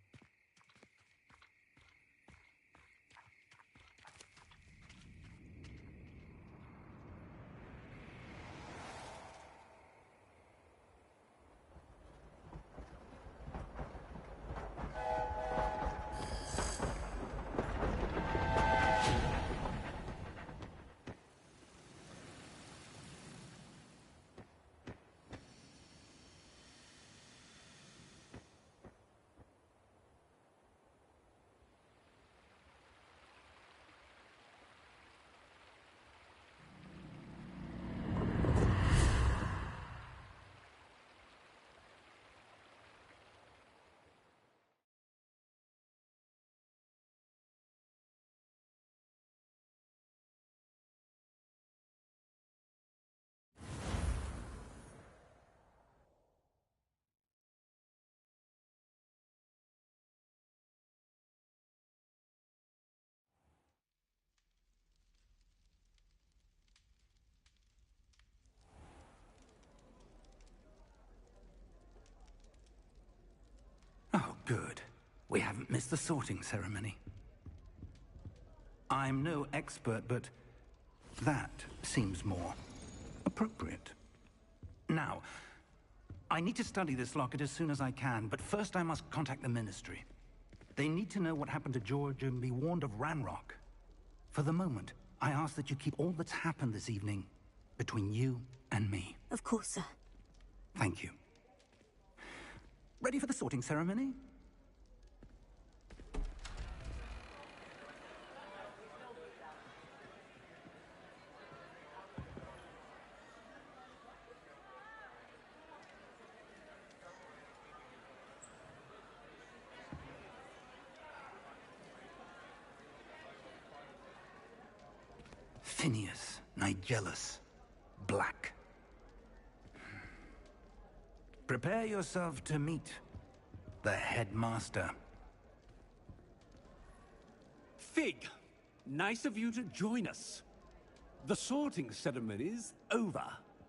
[SPEAKER 5] Oh, good. We haven't missed the sorting ceremony. I'm no expert, but that seems more appropriate. Now, I need to study this locket as soon as I can, but first I must contact the Ministry. They need to know what happened to George and be warned of Ranrock. For the moment, I ask that you keep all that's happened this evening between you and me.
[SPEAKER 3] Of course, sir.
[SPEAKER 5] Thank you. Ready for the sorting ceremony? Phineas Nigellus Black. Prepare yourself to meet the headmaster.
[SPEAKER 6] Fig, nice of you to join us. The sorting ceremony's over.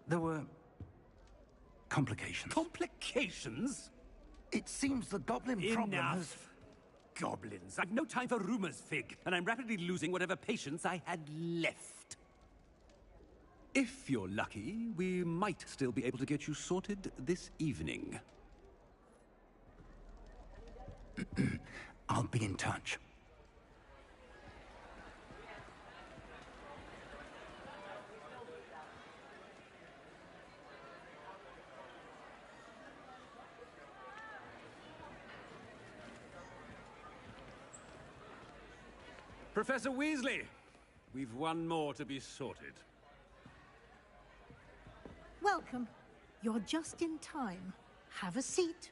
[SPEAKER 5] There were complications.
[SPEAKER 6] Complications?
[SPEAKER 5] It seems the goblin problem has...
[SPEAKER 6] Enough. Goblins. I've no time for rumors, Fig, and I'm rapidly losing whatever patience I had left. If you're lucky, we might still be able to get you sorted this evening.
[SPEAKER 5] I'll be in touch.
[SPEAKER 12] Professor Weasley, we've one more to be sorted.
[SPEAKER 13] Welcome. You're just in time. Have a seat.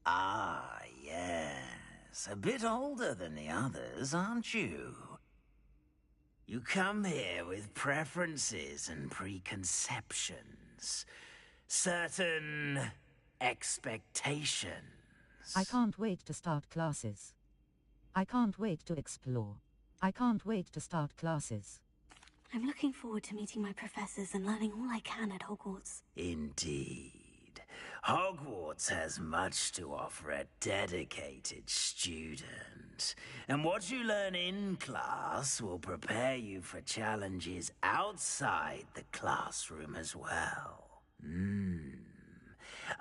[SPEAKER 5] Ah, yes. A bit older than the others, aren't you? You come here with preferences and preconceptions. Certain expectations.
[SPEAKER 7] I can't wait to start classes. I can't wait to explore. I can't wait to start classes.
[SPEAKER 3] I'm looking forward to meeting my professors and learning all I can at Hogwarts.
[SPEAKER 5] Indeed. Hogwarts has much to offer a dedicated student. And what you learn in class will prepare you for challenges outside the classroom as well.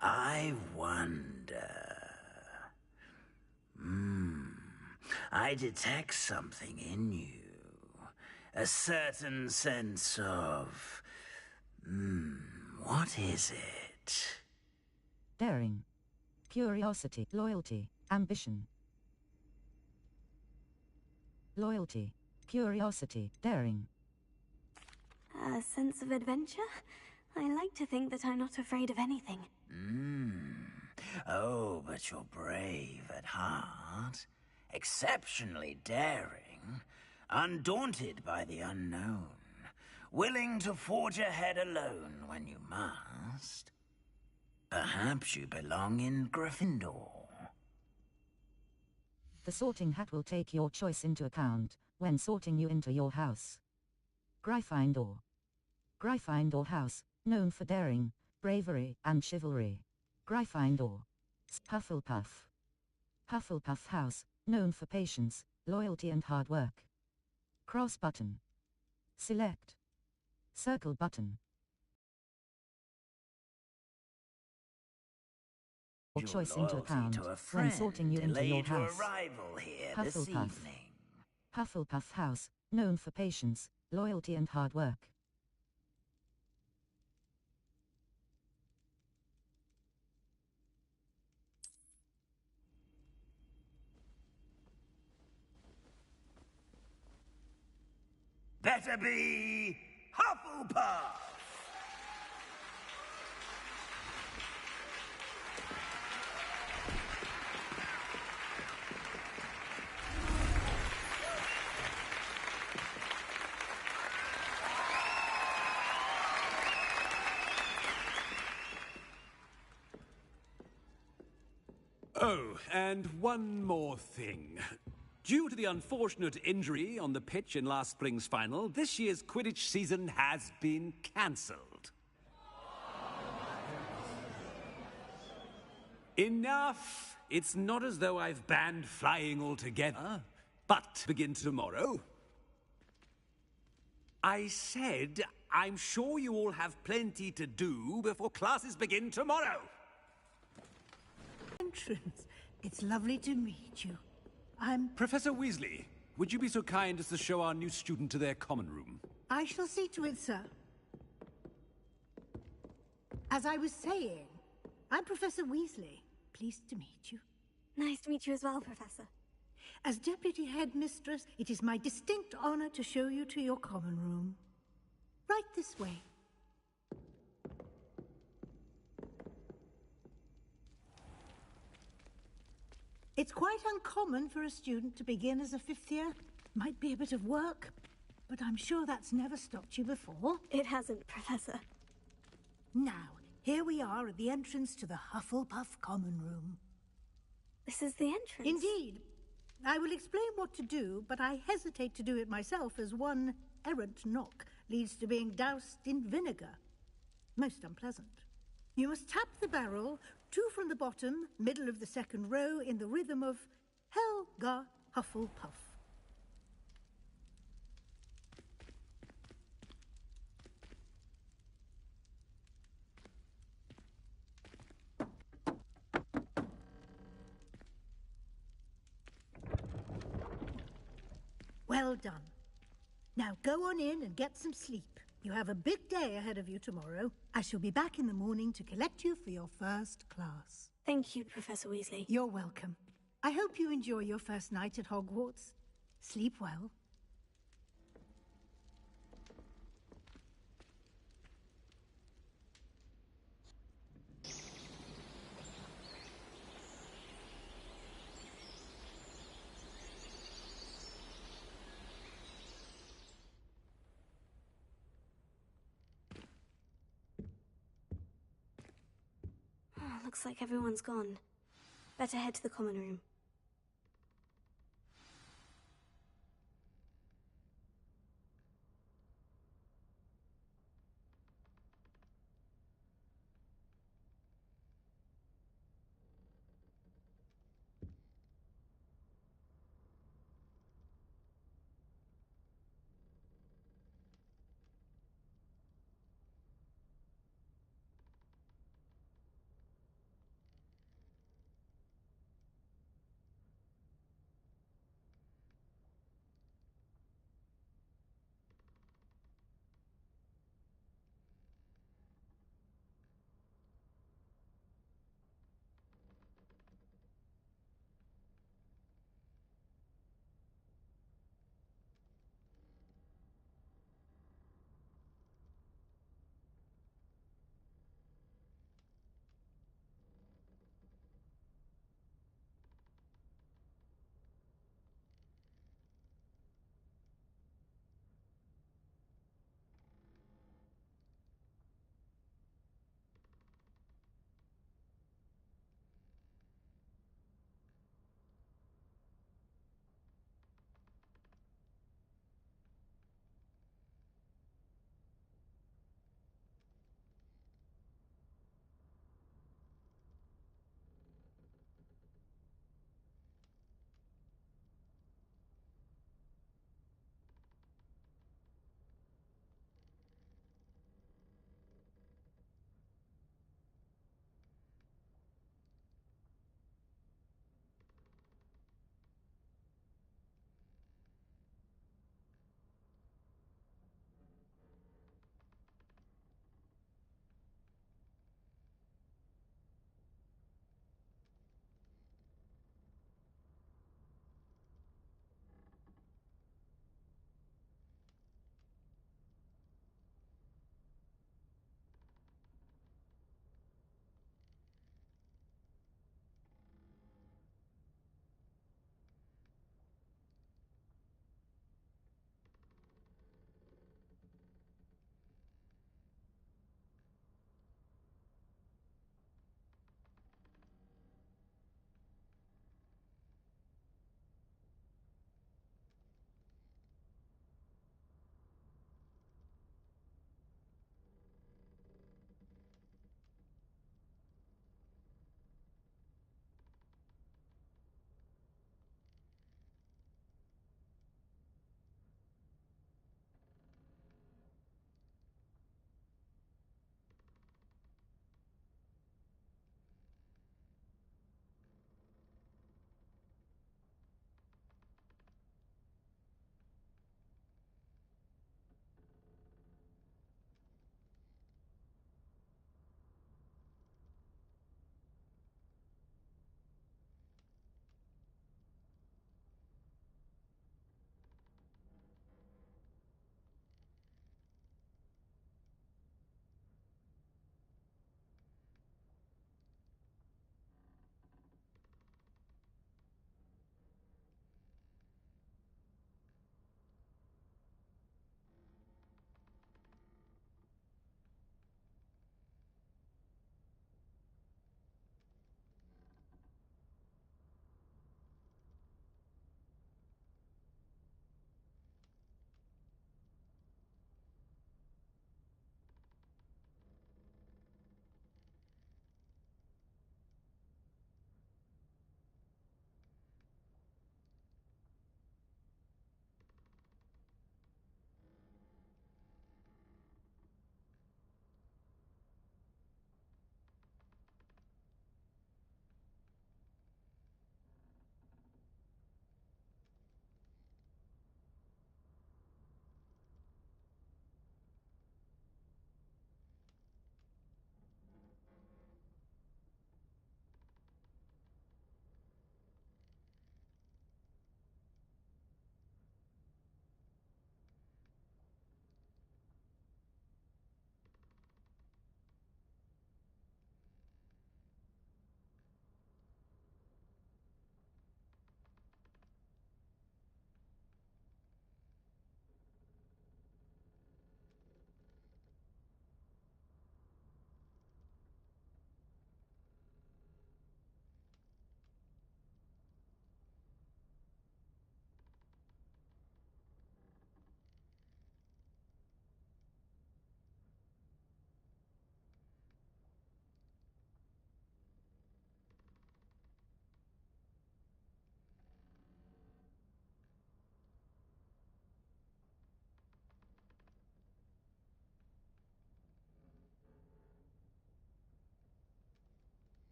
[SPEAKER 5] I wonder... I detect something in you. A certain sense of... what is it?
[SPEAKER 7] Daring. Curiosity. Loyalty. Ambition. Loyalty. Curiosity. Daring.
[SPEAKER 3] A sense of adventure? I like to think that I'm not afraid of anything.
[SPEAKER 5] Oh, but you're brave at heart. Exceptionally daring. Undaunted by the unknown. Willing to forge ahead alone when you must. Perhaps you belong in Gryffindor.
[SPEAKER 7] The sorting hat will take your choice into account when sorting you into your house. Gryffindor. Gryffindor House, known for daring, bravery, and chivalry. Gryffindor. Hufflepuff. Hufflepuff House, known for patience, loyalty, and hard work. Cross button. Select. Circle button. Your choice into account when sorting you into your house. Hufflepuff. Hufflepuff House, known for patience, loyalty, and hard work.
[SPEAKER 5] Better be Hufflepuff!
[SPEAKER 12] Oh, and one more thing. Due to the unfortunate injury on the pitch in last spring's final, this year's Quidditch season has been cancelled. Enough! It's not as though I've banned flying altogether, but begin tomorrow. I said, I'm sure you all have plenty to do before classes begin tomorrow.
[SPEAKER 13] Entrance. It's lovely to meet you. I'm...
[SPEAKER 12] Professor Weasley, would you be so kind as to show our new student to their common room?
[SPEAKER 13] I shall see to it, sir. As I was saying, I'm Professor Weasley. Pleased to meet you.
[SPEAKER 3] Nice to meet you as well, Professor.
[SPEAKER 13] As Deputy Headmistress, it is my distinct honor to show you to your common room. Right this way. It's quite uncommon for a student to begin as a fifth year. Might be a bit of work, but I'm sure that's never stopped you before.
[SPEAKER 3] It hasn't, Professor.
[SPEAKER 13] Now, here we are at the entrance to the Hufflepuff Common Room.
[SPEAKER 3] This is the entrance?
[SPEAKER 13] Indeed. I will explain what to do, but I hesitate to do it myself as one errant knock leads to being doused in vinegar. Most unpleasant. You must tap the barrel, 2 from the bottom, middle of the second row, in the rhythm of Helga Hufflepuff. Well done. Now go on in and get some sleep. You have a big day ahead of you tomorrow. I shall be back in the morning to collect you for your first class.
[SPEAKER 3] Thank you, Professor Weasley.
[SPEAKER 13] You're welcome. I hope you enjoy your first night at Hogwarts. Sleep well.
[SPEAKER 3] Oh, looks like everyone's gone. Better head to the common room.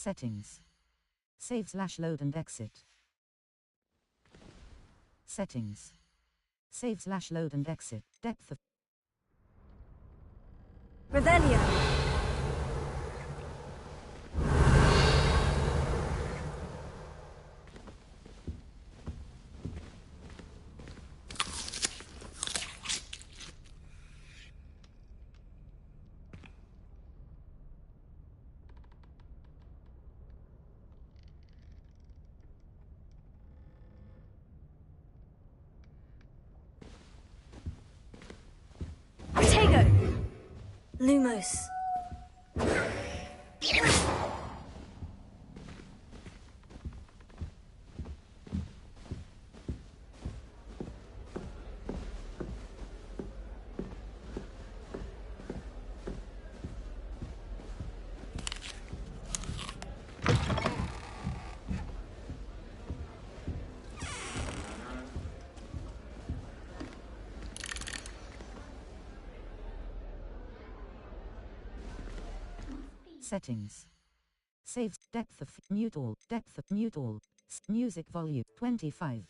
[SPEAKER 7] Settings. Save/load and exit. Settings. Save/load and exit. Depth of
[SPEAKER 3] Revelio. Lumos.
[SPEAKER 7] Settings. Saves. Depth of mute all. Depth of mute all. Music volume 25.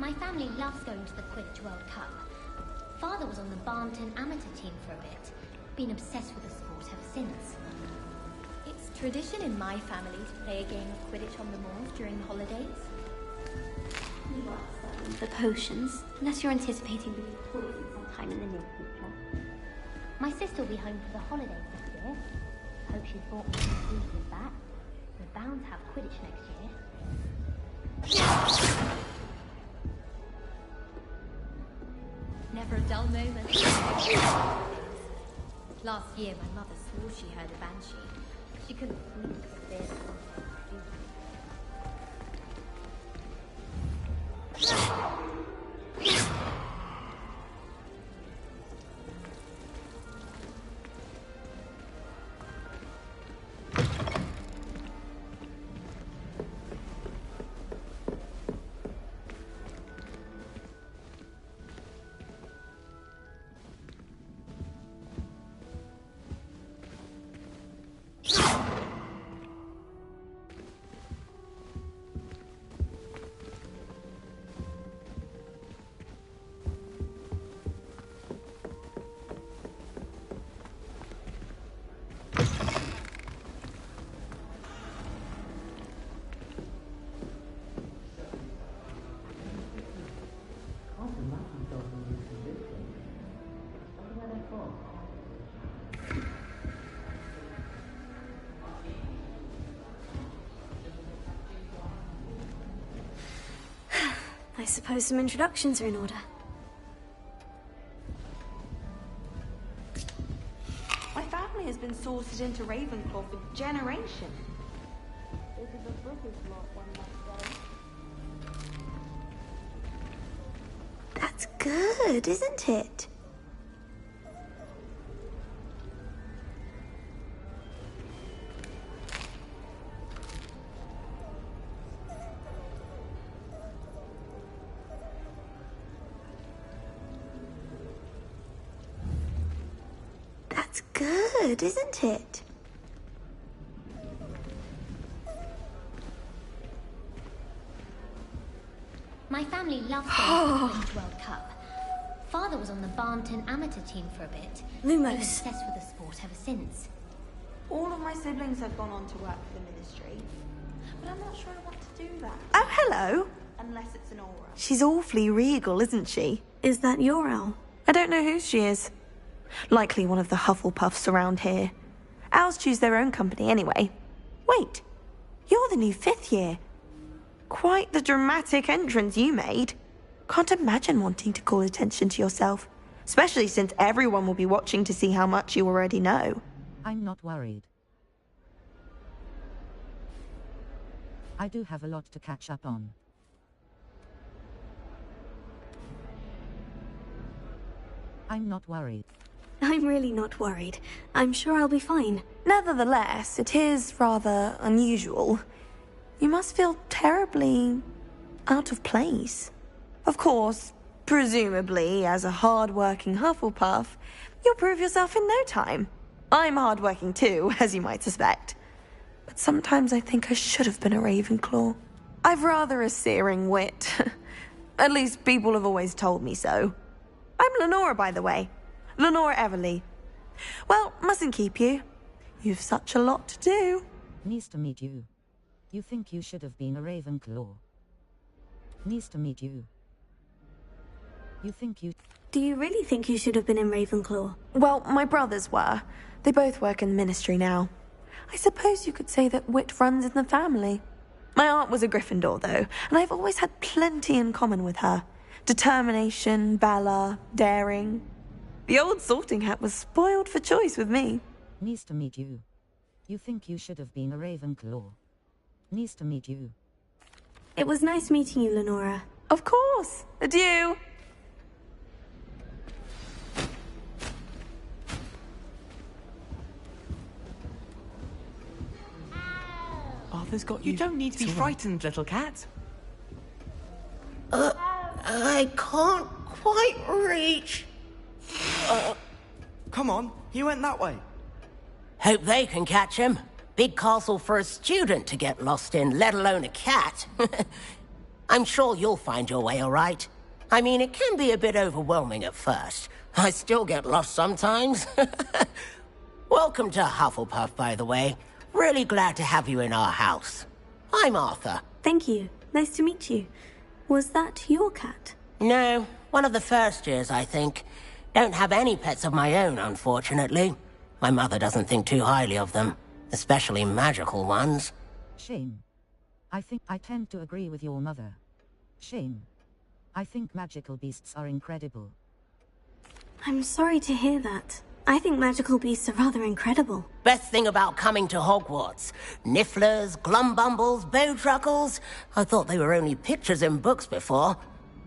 [SPEAKER 14] My family loves going to the Quidditch World Cup. Father was on the Barnton amateur team for a bit. Been obsessed with the sport ever since. It's tradition in my family to play a game of Quidditch on the moors during the holidays. You are studying for potions, unless you're anticipating being poisoned sometime in the near future. My sister will be home for the holidays this year. Hope she's brought me some food with that. We're bound to have Quidditch next year. Never a dull moment. Last year, my mother swore she heard a banshee. She couldn't sleep for fear that
[SPEAKER 3] I suppose some introductions are in order.
[SPEAKER 15] My family has been sorted into Ravenclaw for generations. This is a British lot, one might say.
[SPEAKER 3] That's good, isn't it? That's good, isn't it?
[SPEAKER 14] my family loves going to the Quidditch World Cup. Father was on the Barnton amateur team for a bit.
[SPEAKER 3] Lumos.
[SPEAKER 14] Been obsessed with the sport ever since.
[SPEAKER 15] All of my siblings have gone on to work for the ministry, but I'm not sure I want to do that.
[SPEAKER 4] Oh, hello.
[SPEAKER 15] Unless it's an aura.
[SPEAKER 4] She's awfully regal, isn't she?
[SPEAKER 3] Is that your owl?
[SPEAKER 4] I don't know who she is. Likely one of the Hufflepuffs around here. Owls choose their own company anyway. Wait, you're the new 5th year. Quite the dramatic entrance you made. Can't imagine wanting to call attention to yourself, especially since everyone will be watching to see how much you already know.
[SPEAKER 7] I'm not worried. I do have a lot to catch up on. I'm not worried.
[SPEAKER 3] I'm really not worried. I'm sure I'll be fine.
[SPEAKER 4] Nevertheless, it is rather unusual. You must feel terribly out of place. Of course, presumably, as a hard-working Hufflepuff, you'll prove yourself in no time. I'm hard-working too, as you might suspect. But sometimes I think I should have been a Ravenclaw. I've rather a searing wit. At least people have always told me so. I'm Lenora, by the way. Lenora Everly. Well, mustn't keep you. You've such a lot to do.
[SPEAKER 7] Nice to meet you. You think you should have been a Ravenclaw. Nice to meet you. You think you...
[SPEAKER 3] Do you really think you should have been in Ravenclaw?
[SPEAKER 4] Well, my brothers were. They both work in the ministry now. I suppose you could say that wit runs in the family. My aunt was a Gryffindor, though, and I've always had plenty in common with her. Determination, valor, daring. The old sorting hat was spoiled for choice with me.
[SPEAKER 7] Nice to meet you. You think you should have been a Ravenclaw. Nice to meet you.
[SPEAKER 3] It was nice meeting you, Lenora.
[SPEAKER 4] Of course. Adieu.
[SPEAKER 16] Arthur's got you. You don't need to be frightened, little cat.
[SPEAKER 11] I can't quite reach.
[SPEAKER 16] Come on, he went that way.
[SPEAKER 17] Hope they can catch him. Big castle for a student to get lost in, let alone a cat. I'm sure you'll find your way all right. I mean, it can be a bit overwhelming at first. I still get lost sometimes. Welcome to Hufflepuff, by the way. Really glad to have you in our house. I'm Arthur.
[SPEAKER 3] Thank you. Nice to meet you. Was that your cat?
[SPEAKER 17] No, one of the first years, I think. Don't have any pets of my own, unfortunately. My mother doesn't think too highly of them, especially magical ones.
[SPEAKER 7] Shame. I think I tend to agree with your mother. Shame. I think magical beasts are incredible.
[SPEAKER 3] I'm sorry to hear that. I think magical beasts are rather incredible.
[SPEAKER 17] Best thing about coming to Hogwarts. Nifflers, Glumbumbles, Bowtruckles. I thought they were only pictures in books before.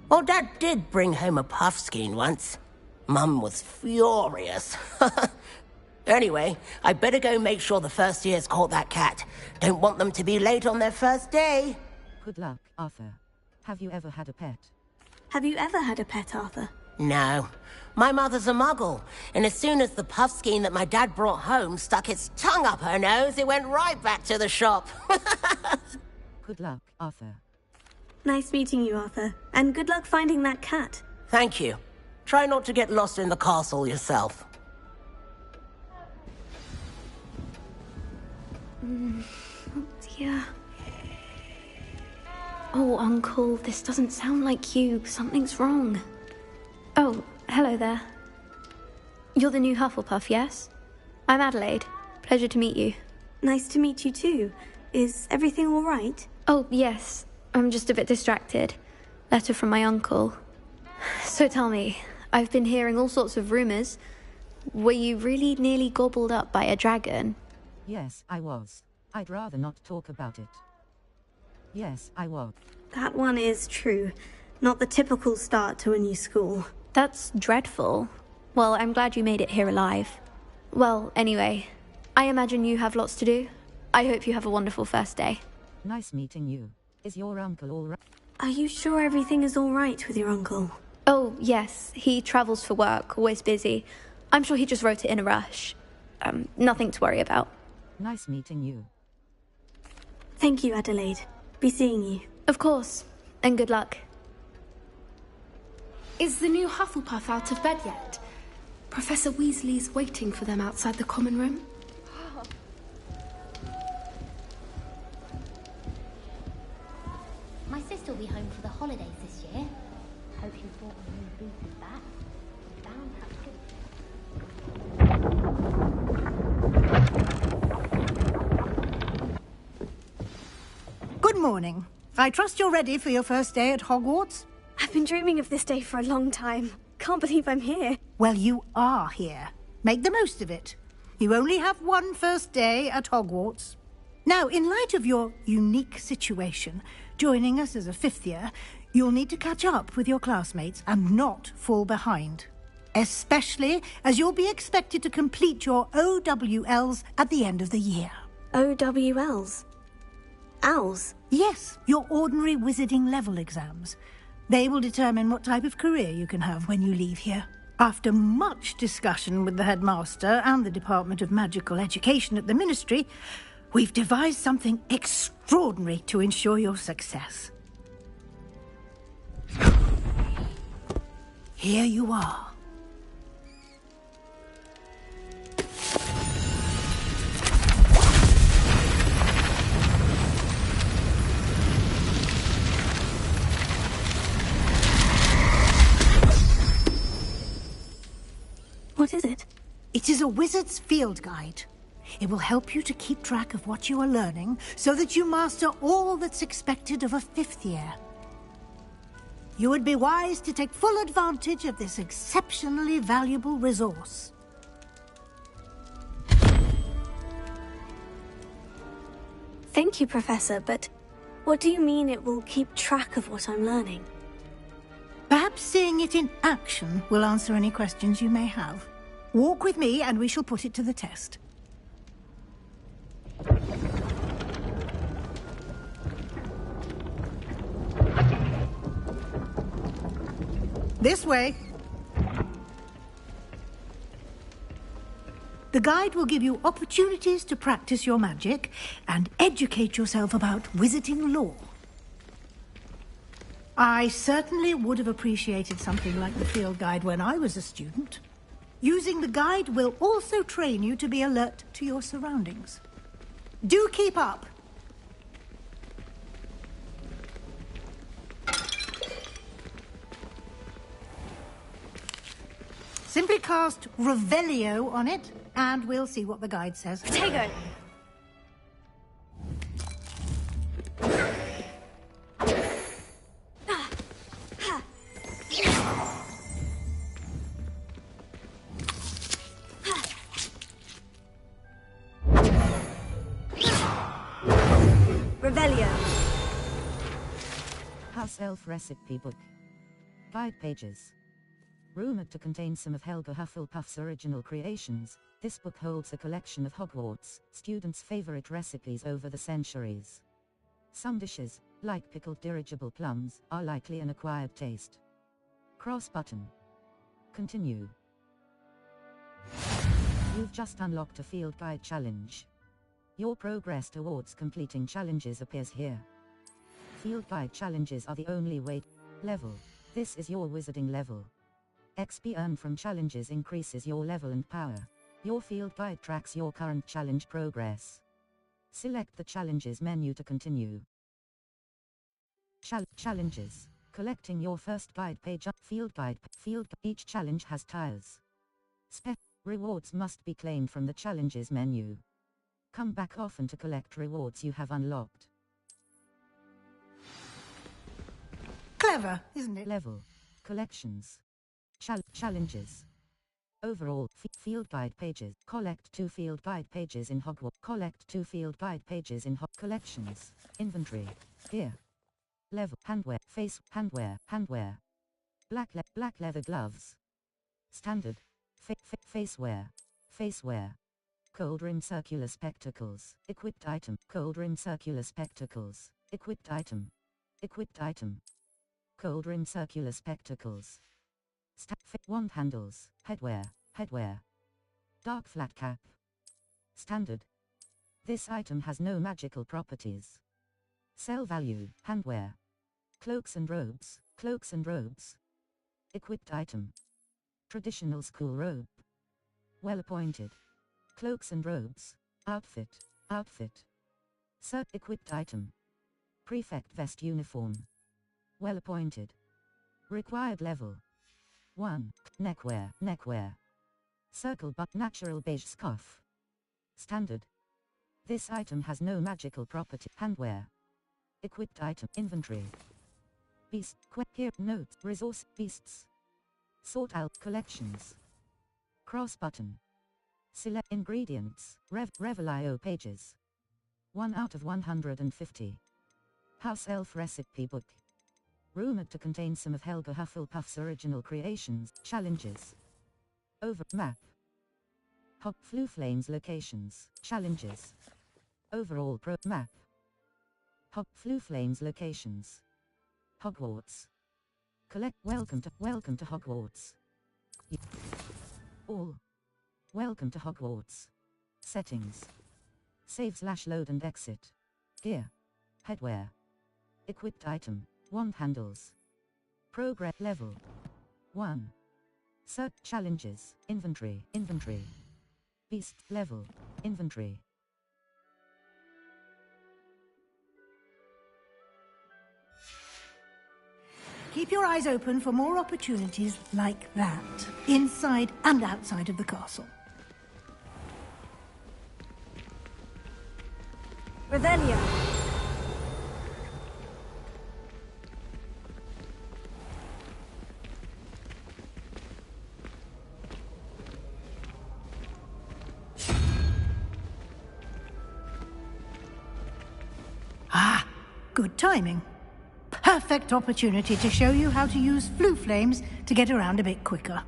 [SPEAKER 17] Well, Dad did bring home a Puffskein once. Mum was furious. Anyway, I better go make sure the first years caught that cat. Don't want them to be late on their first day.
[SPEAKER 7] Good luck, Arthur. Have you ever had a pet?
[SPEAKER 3] Have you ever had a pet, Arthur?
[SPEAKER 17] No. My mother's a muggle, and as soon as the Puffskein that my dad brought home stuck its tongue up her nose, it went right back to the shop.
[SPEAKER 7] Good luck, Arthur.
[SPEAKER 3] Nice meeting you, Arthur. And good luck finding that cat.
[SPEAKER 17] Thank you. Try not to get lost in the castle yourself.
[SPEAKER 3] Oh dear. Oh, Uncle, this doesn't sound like you. Something's wrong. Oh, hello there. You're the new Hufflepuff, yes? I'm Adelaide. Pleasure to meet you. Nice to meet you too. Is everything all right? Oh, yes. I'm just a bit distracted. Letter from my uncle. So tell me, I've been hearing all sorts of rumors. Were you really nearly gobbled up by a dragon?
[SPEAKER 7] Yes, I was. I'd rather not talk about it. Yes, I was.
[SPEAKER 3] That one is true. Not the typical start to a new school. That's dreadful. Well, I'm glad you made it here alive. Well, anyway, I imagine you have lots to do. I hope you have a wonderful first day.
[SPEAKER 7] Nice meeting you. Is your uncle all right?
[SPEAKER 3] Are you sure everything is all right with your uncle? Oh, yes. He travels for work, always busy. I'm sure he just wrote it in a rush. Nothing to worry about.
[SPEAKER 7] Nice meeting you.
[SPEAKER 3] Thank you, Adelaide. Be seeing you. Of course. And good luck. Is the new Hufflepuff out of bed yet? Professor Weasley's waiting for them outside the common room.
[SPEAKER 14] My sister will be home for the holidays this year. Hope you brought a new booty back. Bound to have good.
[SPEAKER 13] Good morning. I trust you're ready for your first day at Hogwarts?
[SPEAKER 3] I've been dreaming of this day for a long time. Can't believe I'm here.
[SPEAKER 13] Well, you are here. Make the most of it. You only have one first day at Hogwarts. Now, in light of your unique situation, joining us as a fifth year, you'll need to catch up with your classmates and not fall behind. Especially as you'll be expected to complete your OWLs at the end of the year.
[SPEAKER 3] OWLs? Owls?
[SPEAKER 13] Yes, your ordinary wizarding level exams. They will determine what type of career you can have when you leave here. After much discussion with the headmaster and the Department of Magical Education at the Ministry, we've devised something extraordinary to ensure your success. Here you are.
[SPEAKER 3] What is it?
[SPEAKER 13] It is a wizard's field guide. It will help you to keep track of what you are learning so that you master all that's expected of a fifth year. You would be wise to take full advantage of this exceptionally valuable resource.
[SPEAKER 3] Thank you, Professor, but what do you mean it will keep track of what I'm learning?
[SPEAKER 13] Perhaps seeing it in action will answer any questions you may have. Walk with me and we shall put it to the test. This way. The guide will give you opportunities to practice your magic and educate yourself about wizarding lore. I certainly would have appreciated something like the field guide when I was a student. Using the guide will also train you to be alert to your surroundings. Do keep up! Simply cast Revelio on it, and we'll see what the guide says.
[SPEAKER 3] Potato! Revelio.
[SPEAKER 7] House Elf Recipe Book. Guide pages. Rumored to contain some of Helga Hufflepuff's original creations, this book holds a collection of Hogwarts students' favorite recipes over the centuries. Some dishes, like pickled dirigible plums, are likely an acquired taste. Cross button. Continue. You've just unlocked a field guide challenge. Your progress towards completing challenges appears here. Field guide challenges are the only way. Level. This is your wizarding level. XP earned from challenges increases your level and power. Your field guide tracks your current challenge progress. Select the challenges menu to continue. Challenges. Collecting your first guide page. Field guide. Each challenge has tiles. Rewards must be claimed from the challenges menu. Come back often to collect rewards you have unlocked.
[SPEAKER 13] Clever, isn't it?
[SPEAKER 7] Level. Collections. Challenges. Overall, field guide pages. Collect 2 field guide pages in Hogwarts. Collect 2 field guide pages in collections. Inventory. Here. Level. Handwear. Handwear. Black leather gloves. Standard. Facewear. Cold rim circular spectacles. Equipped item. Cold rim circular spectacles. Equipped item. Cold rim circular spectacles. Wand handles. Headwear. Dark flat cap. Standard. This item has no magical properties. Sell value. Handwear. Cloaks and robes. Equipped item. Traditional school robe. Well appointed. Cloaks and robes. Outfit. Outfit. Cert equipped item. Prefect vest uniform. Well appointed. Required level. 1. Neckwear. Neckwear. Circle but natural beige scarf. Standard. This item has no magical property. Handwear. Equipped item. Inventory. Beast. Here. Notes. Resource. Beasts. Sort out. Collections. Cross button. Select ingredients. Revelio pages. 1 out of 150. House Elf recipe book. Rumored to contain some of Helga Hufflepuff's original creations. Challenges. Over map. Hog Fluflame's locations. Challenges. Overall pro map. Hog Fluflame's locations. Hogwarts. Collect. Welcome to Hogwarts. All. Welcome to Hogwarts. Settings. Save/load and exit. Gear. Headwear. Equipped item. Wand handles. Progress level. 1. Search challenges. Inventory. Inventory. Beast level. Inventory.
[SPEAKER 13] Keep your eyes open for more opportunities like that, inside and outside of the castle.
[SPEAKER 4] Revelio.
[SPEAKER 13] Ah, good timing. Perfect opportunity to show you how to use Fluflames to get around a bit quicker.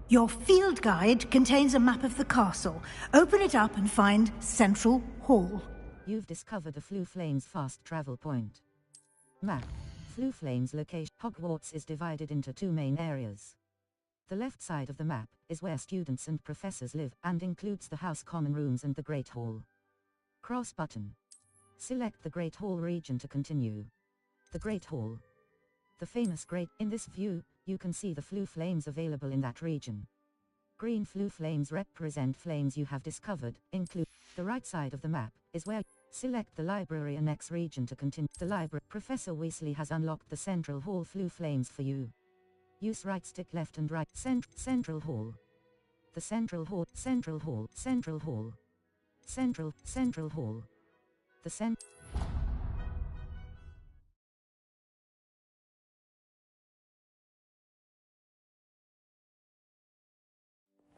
[SPEAKER 13] Your field guide contains a map of the castle. Open it up and find Central Hall.
[SPEAKER 7] You've discovered a Fluflame's fast travel point. Map. Fluflame's location. Hogwarts is divided into 2 main areas. The left side of the map is where students and professors live and includes the House Common Rooms and the Great Hall. Cross button. Select the Great Hall region to continue. The Great Hall. The famous Great. In this view, you can see the Fluflames available in that region. Green Fluflames represent flames you have discovered, include. The right side of the map is where. Select the Library Annex region to continue. The library. Professor Weasley has unlocked the Central Hall Fluflames for you. Use right stick left and right. Central Hall. The Central Hall. Central Hall. Central Hall. Central Hall. The cent.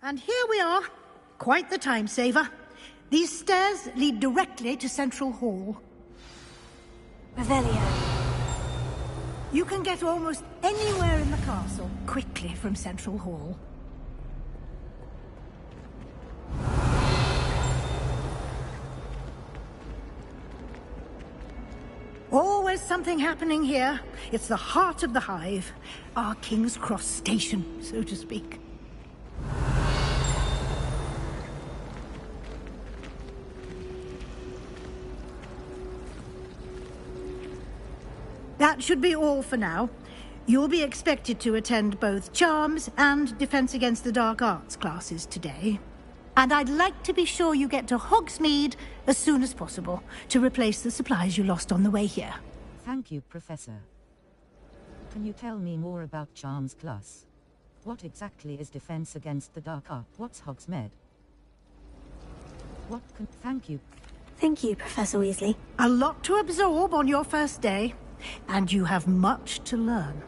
[SPEAKER 13] And here we are. Quite the time saver. These stairs lead directly to Central Hall.
[SPEAKER 4] Revelio.
[SPEAKER 13] You can get almost anywhere in the castle quickly from Central Hall. Always something happening here. It's the heart of the hive. Our King's Cross station, so to speak. That should be all for now. You'll be expected to attend both Charms and Defense Against the Dark Arts classes today. And I'd like to be sure you get to Hogsmeade as soon as possible to replace the supplies you lost on the way here.
[SPEAKER 7] Thank you, Professor. Can you tell me more about Charms class? What exactly is Defense Against the Dark Arts? What's Hogsmeade? Thank you.
[SPEAKER 4] Thank you, Professor Weasley.
[SPEAKER 13] A lot to absorb on your first day. And you have much to learn.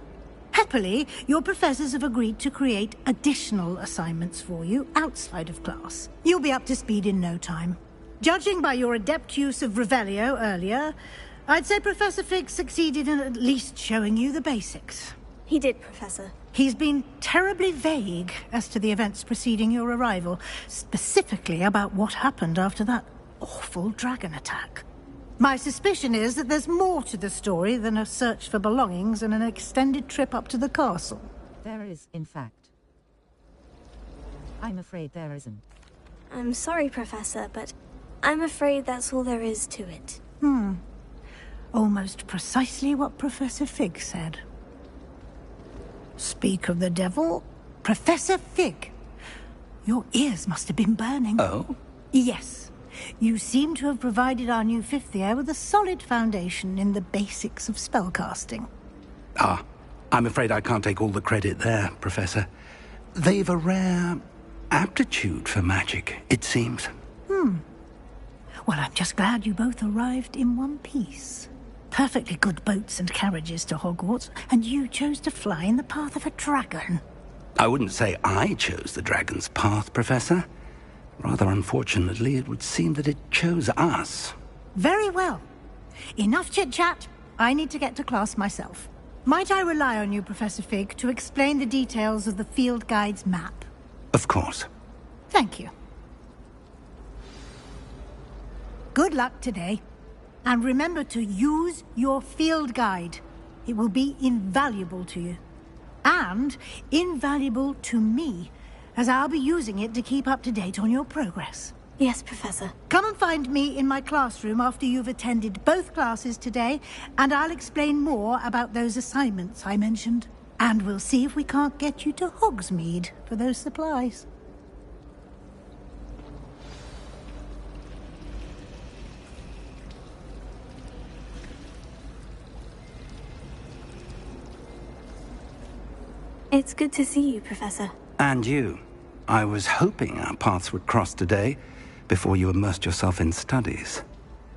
[SPEAKER 13] Happily, your professors have agreed to create additional assignments for you outside of class. You'll be up to speed in no time. Judging by your adept use of Revelio earlier, I'd say Professor Fig succeeded in at least showing you the basics.
[SPEAKER 4] He did, Professor.
[SPEAKER 13] He's been terribly vague as to the events preceding your arrival, specifically about what happened after that awful dragon attack. My suspicion is that there's more to the story than a search for belongings and an extended trip up to the castle.
[SPEAKER 7] There is, in fact. I'm afraid there isn't.
[SPEAKER 4] I'm sorry, Professor, but I'm afraid that's all there is to it.
[SPEAKER 13] Almost precisely what Professor Fig said. Speak of the devil. Professor Fig. Your ears must have been burning.
[SPEAKER 5] Oh?
[SPEAKER 13] Yes. You seem to have provided our new fifth year with a solid foundation in the basics of spellcasting.
[SPEAKER 5] Ah, I'm afraid I can't take all the credit there, Professor. They've a rare aptitude for magic, it seems.
[SPEAKER 13] Well, I'm just glad you both arrived in one piece. Perfectly good boats and carriages to Hogwarts, and you chose to fly in the path of a dragon.
[SPEAKER 5] I wouldn't say I chose the dragon's path, Professor. Rather unfortunately, it would seem that it chose us.
[SPEAKER 13] Very well. Enough chit-chat. I need to get to class myself. Might I rely on you, Professor Fig, to explain the details of the field guide's map?
[SPEAKER 5] Of course.
[SPEAKER 13] Thank you. Good luck today. And remember to use your field guide. It will be invaluable to you. And invaluable to me, as I'll be using it to keep up to date on your progress.
[SPEAKER 3] Yes, Professor.
[SPEAKER 13] Come and find me in my classroom after you've attended both classes today, and I'll explain more about those assignments I mentioned. And we'll see if we can't get you to Hogsmeade for those supplies.
[SPEAKER 3] It's good to see you, Professor.
[SPEAKER 5] And you. I was hoping our paths would cross today, before you immersed yourself in studies.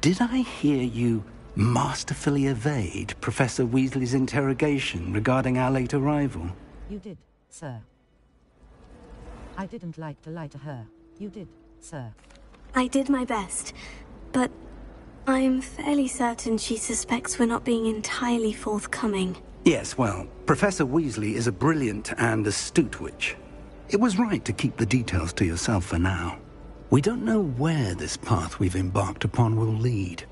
[SPEAKER 5] Did I hear you masterfully evade Professor Weasley's interrogation regarding our late arrival?
[SPEAKER 7] You did, sir. I didn't like to lie to her. You did, sir.
[SPEAKER 3] I did my best, but I'm fairly certain she suspects we're not being entirely forthcoming.
[SPEAKER 5] Yes, well, Professor Weasley is a brilliant and astute witch. It was right to keep the details to yourself for now. We don't know where this path we've embarked upon will lead.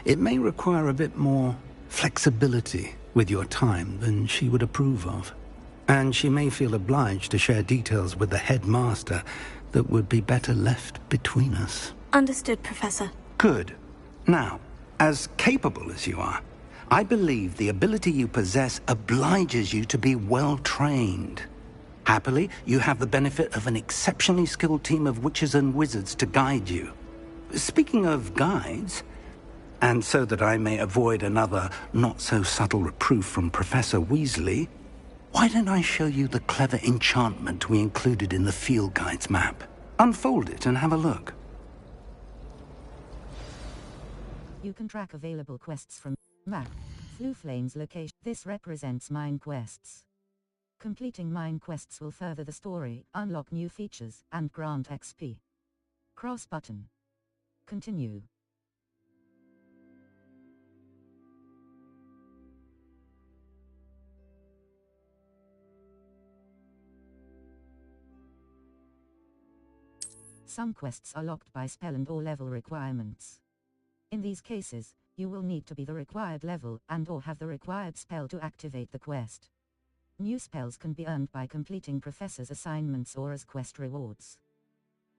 [SPEAKER 5] It may require a bit more flexibility with your time than she would approve of. And she may feel obliged to share details with the headmaster that would be better left between us.
[SPEAKER 3] Understood, Professor.
[SPEAKER 5] Good. Now, as capable as you are, I believe the ability you possess obliges you to be well-trained. Happily, you have the benefit of an exceptionally skilled team of witches and wizards to guide you. Speaking of guides, and so that I may avoid another not-so-subtle reproof from Professor Weasley, why don't I show you the clever enchantment we included in the field guide's map? Unfold it and have a look.
[SPEAKER 7] You can track available quests from map. Flooflane's location. This represents mine quests. Completing mine quests will further the story, unlock new features, and grant XP. Cross button. Continue. Some quests are locked by spell and/or level requirements. In these cases, you will need to be the required level and/or have the required spell to activate the quest. New spells can be earned by completing professor's assignments or as quest rewards.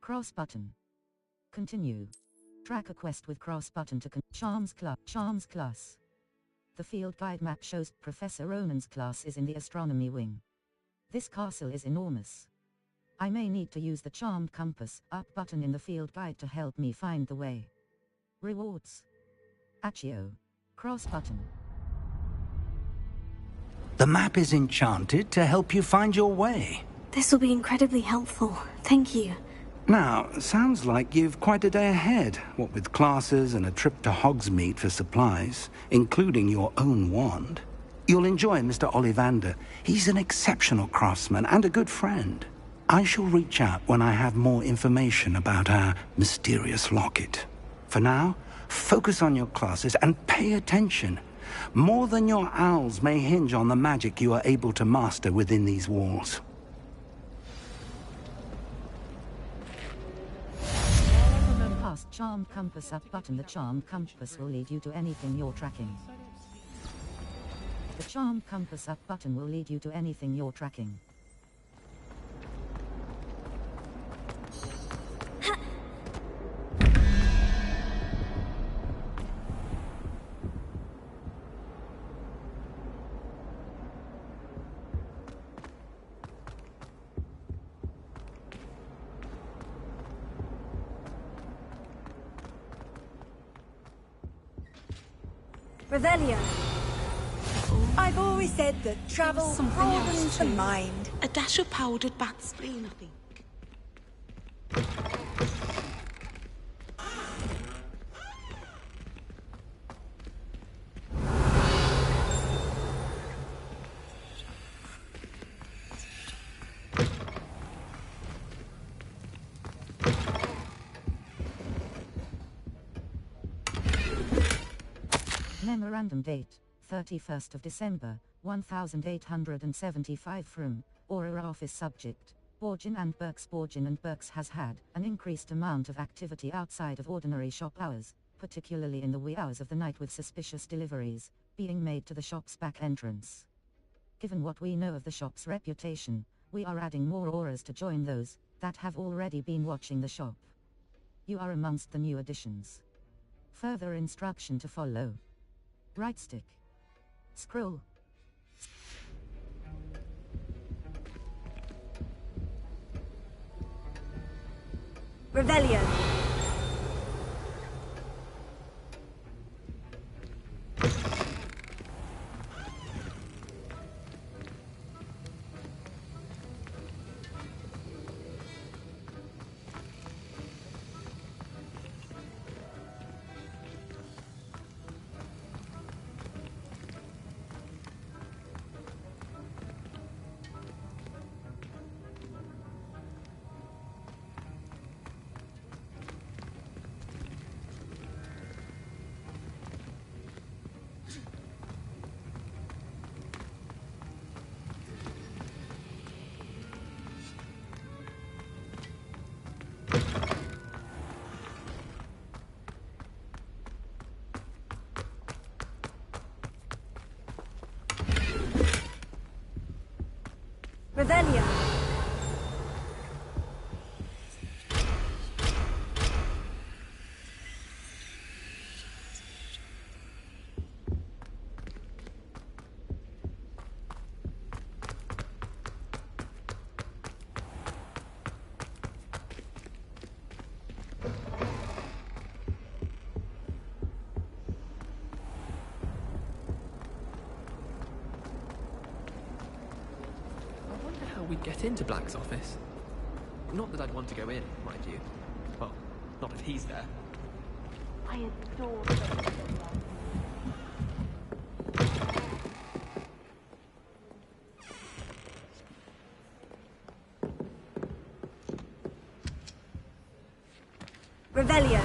[SPEAKER 7] Cross button. Continue. Track a quest with cross button to Charms class. The field guide map shows Professor Ronan's class is in the astronomy wing. This castle is enormous. I may need to use the charmed compass up button in the field guide to help me find the way. Rewards. Accio. Cross button.
[SPEAKER 5] The map is enchanted to help you find your way.
[SPEAKER 3] This will be incredibly helpful. Thank you.
[SPEAKER 5] Now, sounds like you've quite a day ahead, what with classes and a trip to Hogsmeade for supplies, including your own wand. You'll enjoy Mr. Ollivander. He's an exceptional craftsman and a good friend. I shall reach out when I have more information about our mysterious locket. For now, focus on your classes and pay attention. More than your owls may hinge on the magic you are able to master within these walls.
[SPEAKER 7] Past charmed compass up button. The charmed compass will lead you to anything you're tracking. The charmed compass up button will lead you to anything you're tracking.
[SPEAKER 18] Revelio. I've always said that travel broadens the mind.
[SPEAKER 15] A dash of powdered bat spleen, I think.
[SPEAKER 7] Memorandum date, 31st of December, 1875 from, Aurora Office Subject, Borgin and Burks. Borgin and Burks has had an increased amount of activity outside of ordinary shop hours, particularly in the wee hours of the night, with suspicious deliveries being made to the shop's back entrance. Given what we know of the shop's reputation, we are adding more auras to join those that have already been watching the shop. You are amongst the new additions. Further instruction to follow. Right stick. Scroll.
[SPEAKER 18] Revelio. Revelio.
[SPEAKER 16] We'd get into Black's office. Not that I'd want to go in, mind you. Well, not if he's there.
[SPEAKER 15] I adore
[SPEAKER 18] Revelio.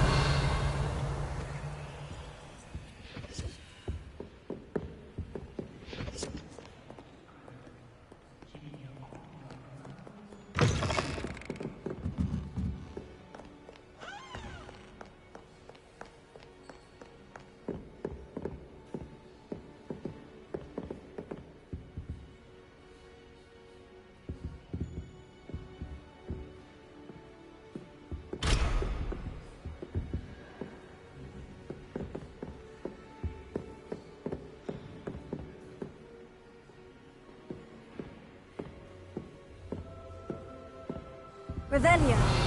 [SPEAKER 18] Revelio.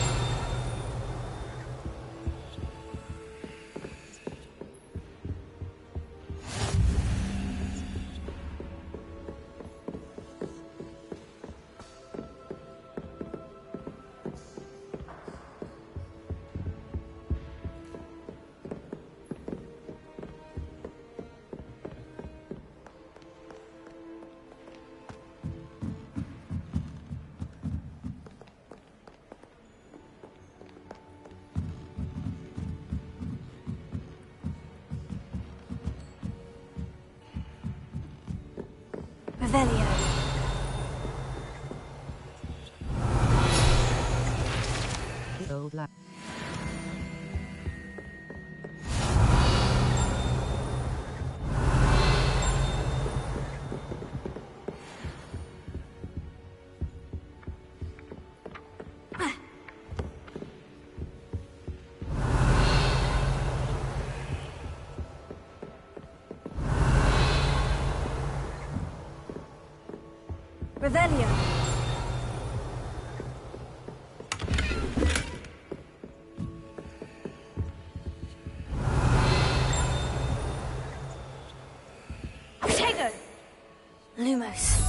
[SPEAKER 18] Revelio.
[SPEAKER 7] The old lab.
[SPEAKER 18] Revelio. Lumos.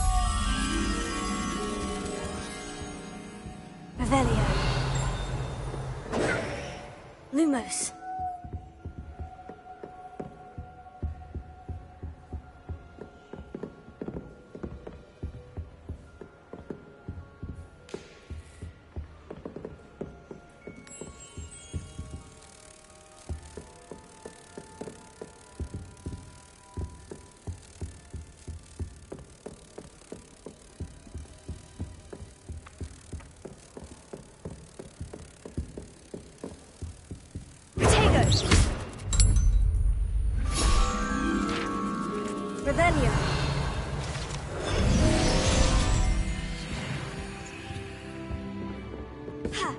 [SPEAKER 18] Revelio. Lumos. Revelio. Ha.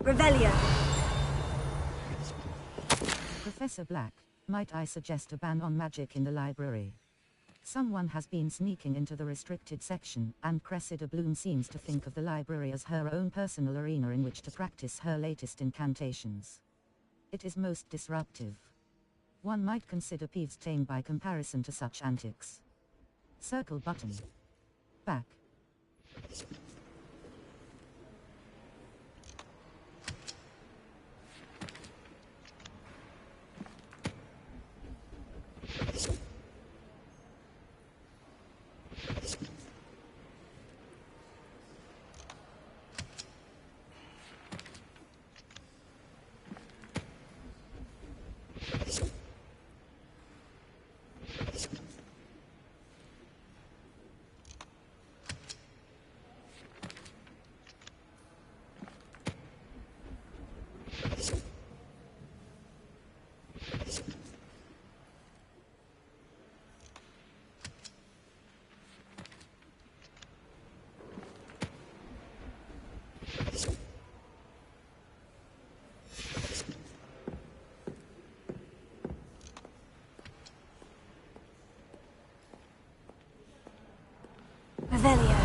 [SPEAKER 18] Revelio.
[SPEAKER 7] Professor Black, might I suggest a ban on magic in the library? Someone has been sneaking into the restricted section, and Cressida Bloom seems to think of the library as her own personal arena in which to practice her latest incantations. It is most disruptive. One might consider Peeves tame by comparison to such antics. Circle button. Back.
[SPEAKER 18] Revelio.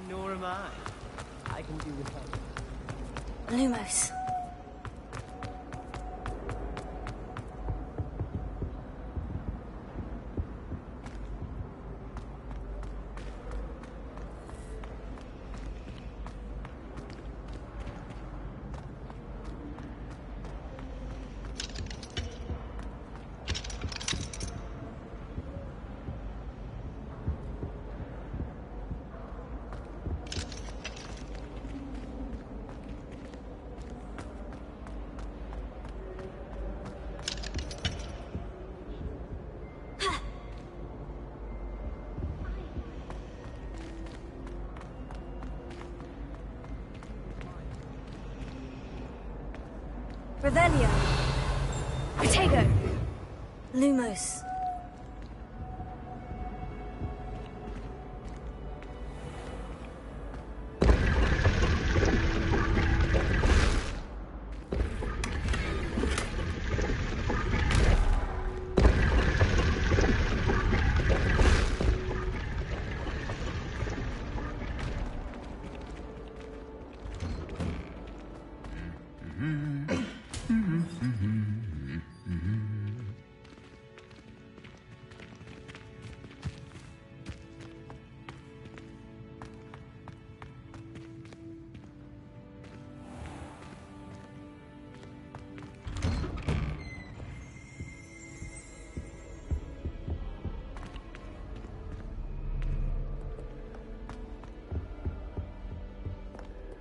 [SPEAKER 2] Nor am I can do without.
[SPEAKER 18] Lumos. Revelio. Protego. Lumos.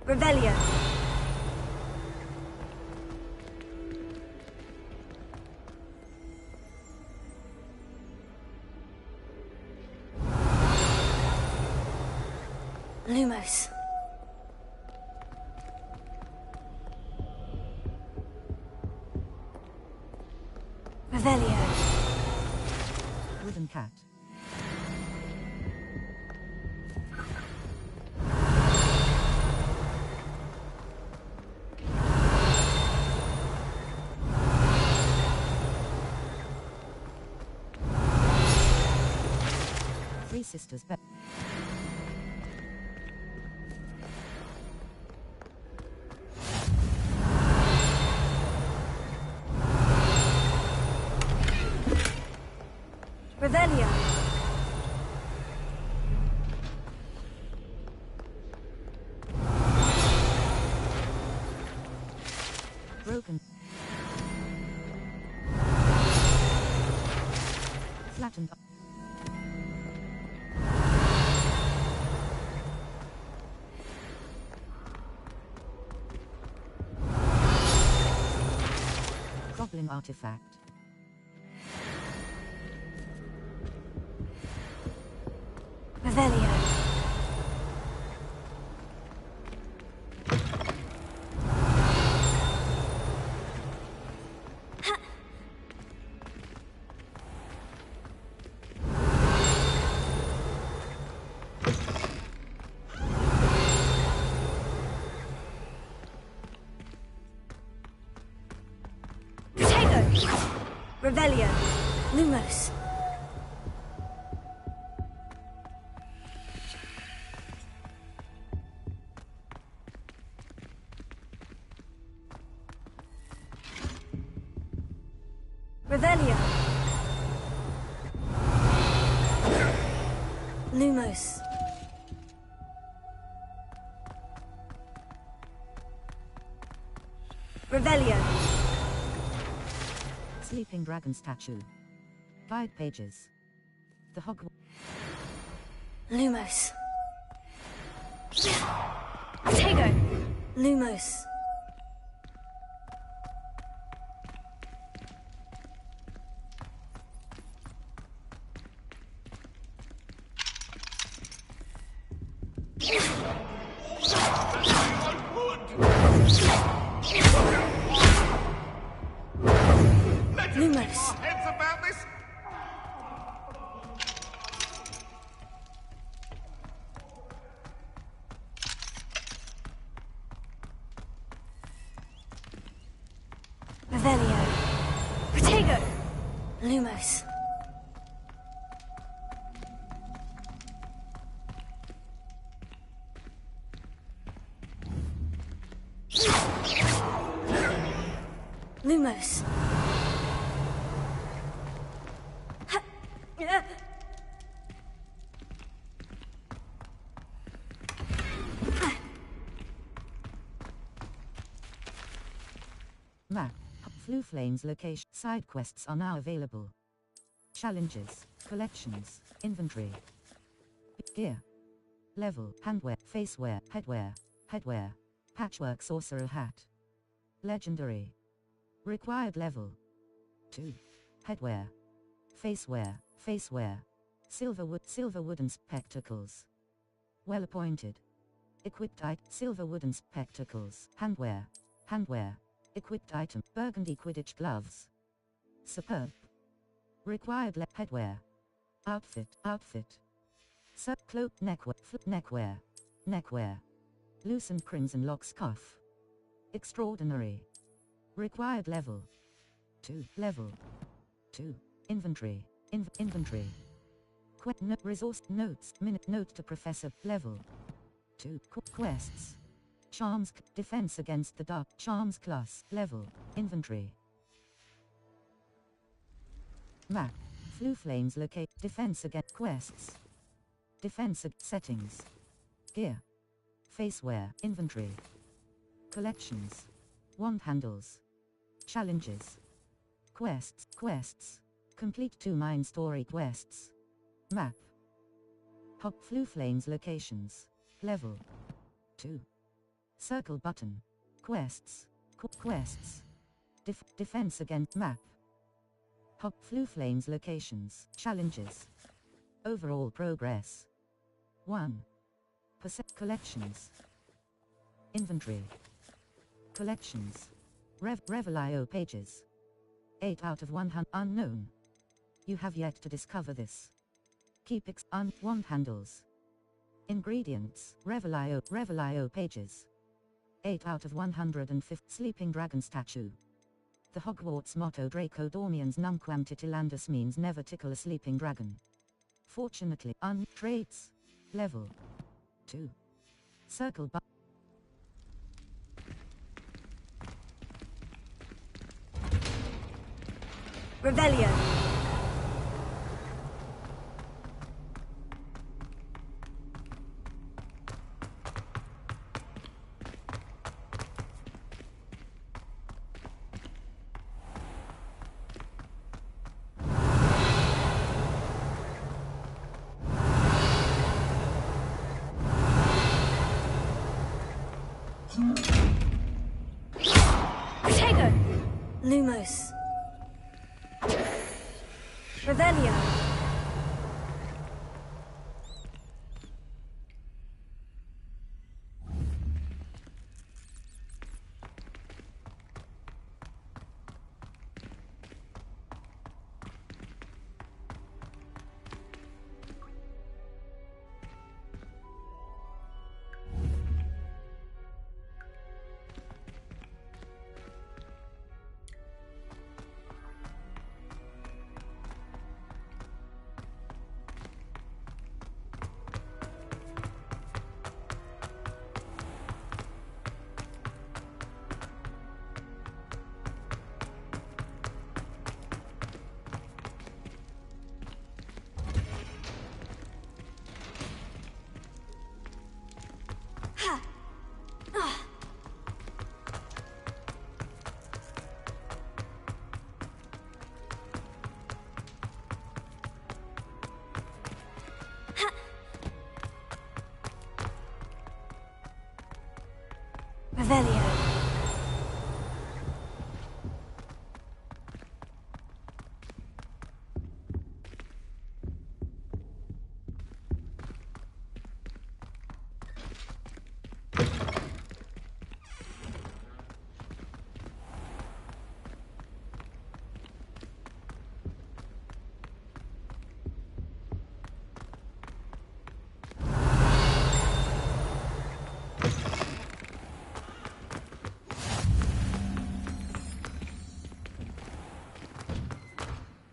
[SPEAKER 18] Revelio. Lumos. Revelio.
[SPEAKER 7] Wooden cat. Three sisters.
[SPEAKER 18] Revelio.
[SPEAKER 7] Broken. Flattened. Goblin artifact.
[SPEAKER 18] Revelio. Potato. Revelio. Lumos. Revelio. Lumos. Revelio.
[SPEAKER 7] Sleeping dragon statue. Guide pages. The Hogwarts.
[SPEAKER 18] Lumos. Potato. Lumos. Lumos.
[SPEAKER 11] Heads about this?
[SPEAKER 18] Revelio. Protego. Lumos. Lumos.
[SPEAKER 7] Map. Fluflane's location. Side quests are now available. Challenges. Collections. Inventory. Gear. Level. Handwear. Facewear. Headwear. Headwear. Patchwork sorcerer hat. Legendary. Required level. 2. Headwear. Facewear. Facewear. Silver wooden spectacles. Well appointed. Equipped item. Silver wooden spectacles. Handwear. Handwear. Equipped item. Burgundy Quidditch gloves. Superb. Required headwear. Outfit. Outfit. Cloak. Neckwear. Neckwear. Loosened crimson lock scarf. Extraordinary. Required level. 2. Level. 2. Inventory. Inventory. Resource notes. Minute note to Professor. Level. 2. Quests. Charms. Defense against the dark. Charms class. Level. Inventory. Map. Fluflane's locate. Defense against quests. Defense settings. Gear. Facewear. Inventory. Collections. Wand handles. Challenges. Quests. Quests. Complete 2 mine story quests. Map. Fluflane's locations. Level. 2. Circle button. Quests. Quests. Defense against map. Hop Flu Flames locations. Challenges. Overall progress. 1. Collections. Inventory. Collections. Revel.io pages. 8 out of 100. Unknown. You have yet to discover this. Keep wand handles. Ingredients. Revel.io pages. 8 out of 150. Sleeping Dragon statue. The Hogwarts motto Draco Dormiens Numquam Titilandus means never tickle a sleeping dragon. Fortunately, traits. Level 2. Circle button.
[SPEAKER 18] Revelio.
[SPEAKER 3] Protego!
[SPEAKER 18] Lumos. Revelio. Revelio.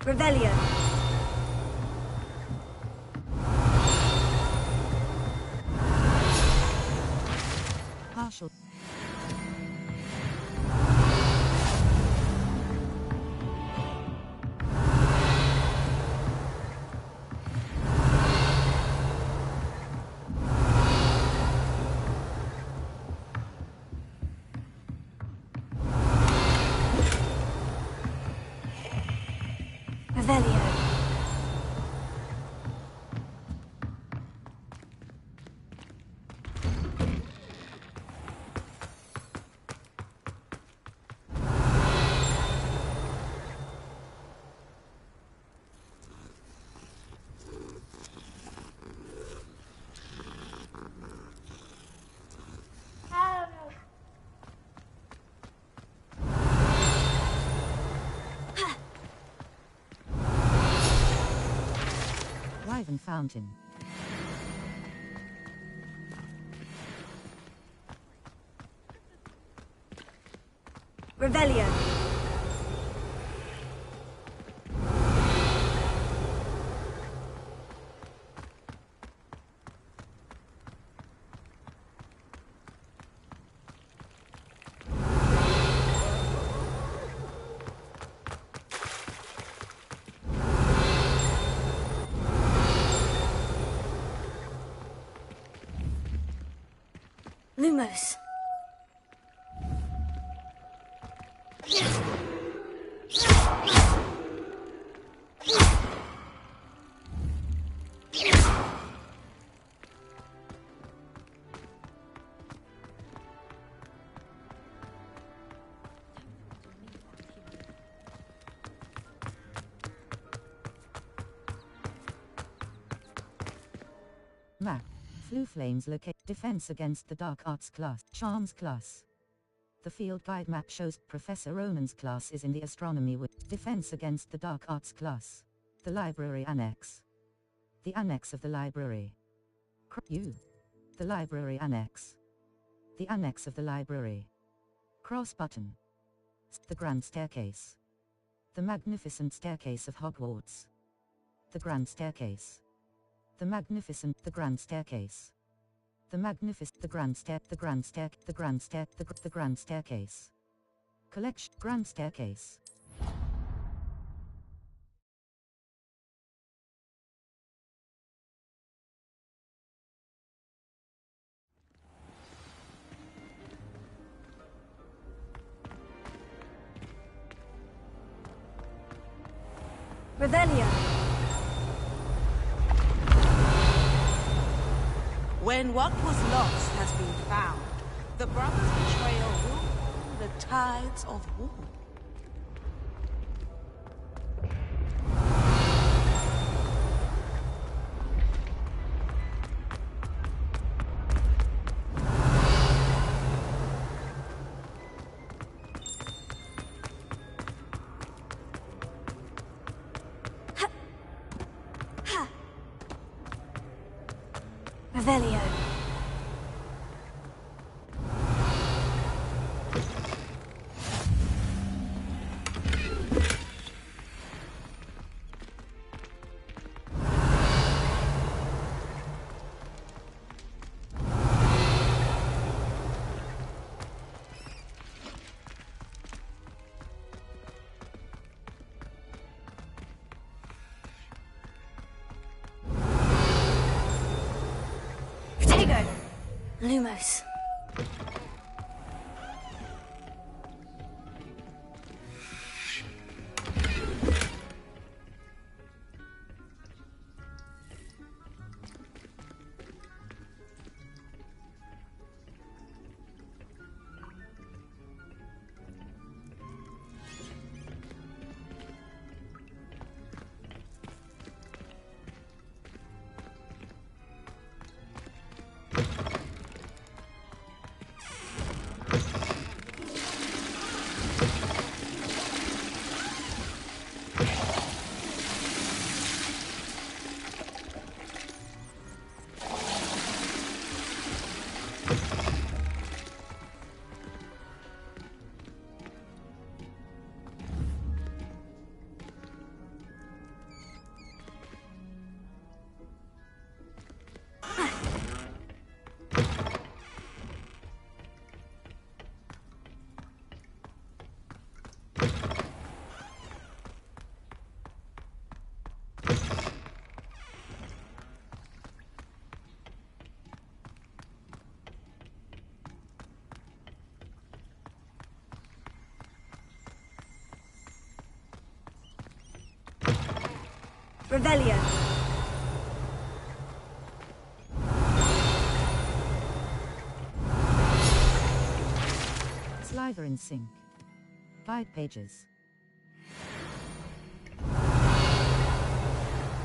[SPEAKER 18] Revelio.
[SPEAKER 7] Partial.
[SPEAKER 18] Revelio.
[SPEAKER 7] Riven Fountain.
[SPEAKER 18] Revelio. Lumos.
[SPEAKER 7] Flue Flames locate Defense against the Dark Arts class, Charms class. The field guide map shows Professor Ronan's class is in the Astronomy with Defense against the Dark Arts class. The Library Annex. The Annex of the Library. The Library Annex. The Annex of the Library. Cross button. The Grand Staircase. The Magnificent Staircase of Hogwarts. The Grand Staircase. The Magnificent, the Grand Staircase. The Magnificent, the Grand Stair, the Grand Stair, the Grand Stair, the Grand Staircase. Collection, Grand Staircase.
[SPEAKER 18] Revelio.
[SPEAKER 19] When what was lost has been found, the brothers' betrayal will turn the tides of war.
[SPEAKER 18] Revelio. Lumos. Revelio.
[SPEAKER 7] Sliver Sync. Guide pages.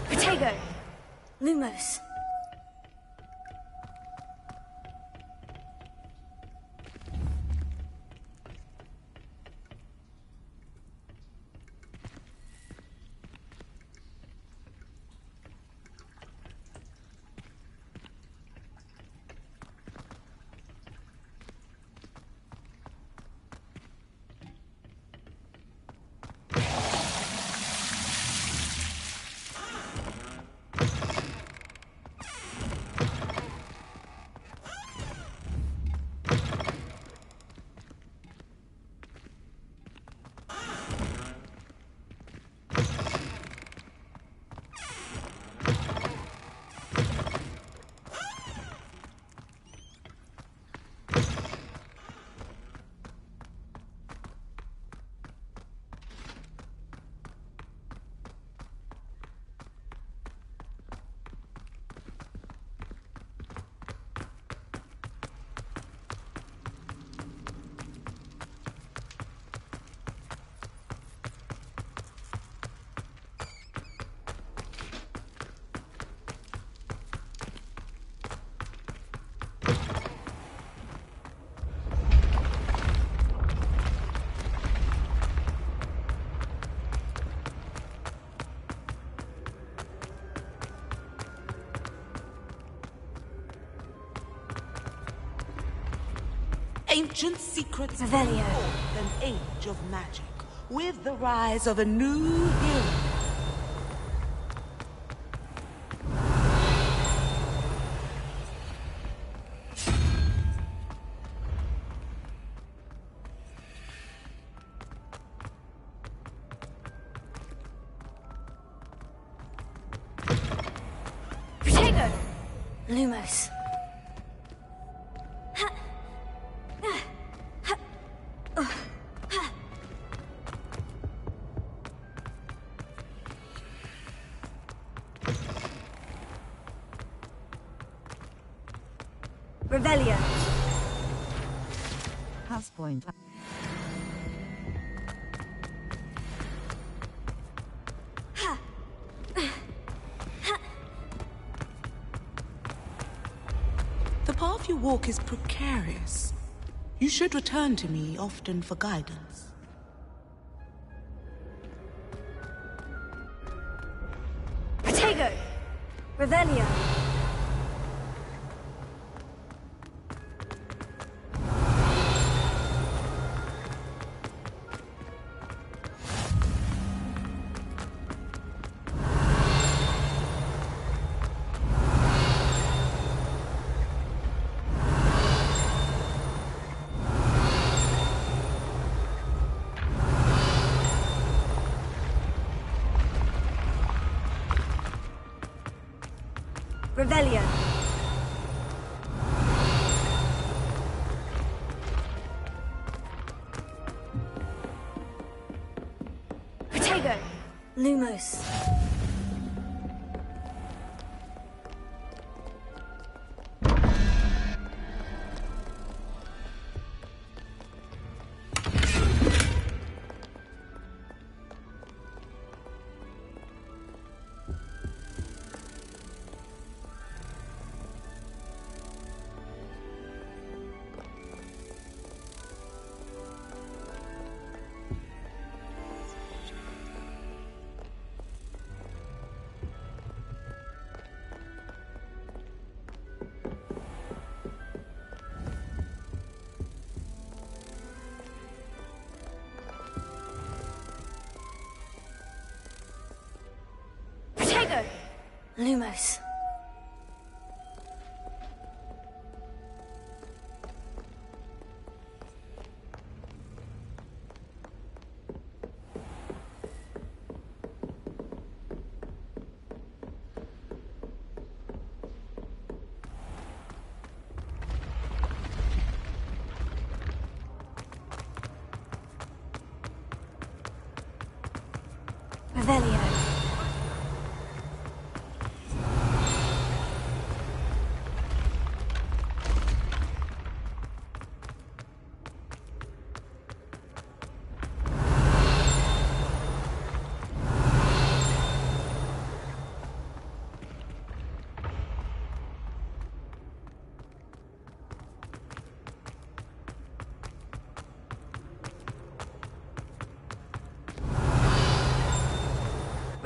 [SPEAKER 18] Protego. Lumos.
[SPEAKER 19] ancient secrets
[SPEAKER 3] Revelio.
[SPEAKER 19] forth an age of magic with the rise of a new hero.
[SPEAKER 3] Protego! Lumos. Revelio.
[SPEAKER 7] House point.
[SPEAKER 19] The path you walk is precarious. You should return to me often for guidance.
[SPEAKER 3] Protego! Revelio. Revelio. Protego. Lumos. Protego. Lumos. Revelio.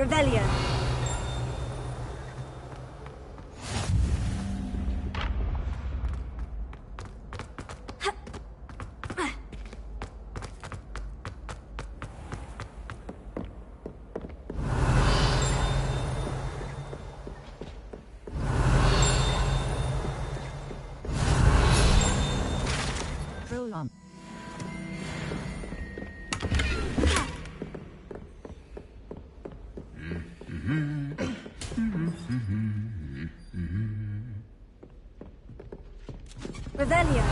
[SPEAKER 3] Revelio.
[SPEAKER 7] Roll on.
[SPEAKER 3] Revelio.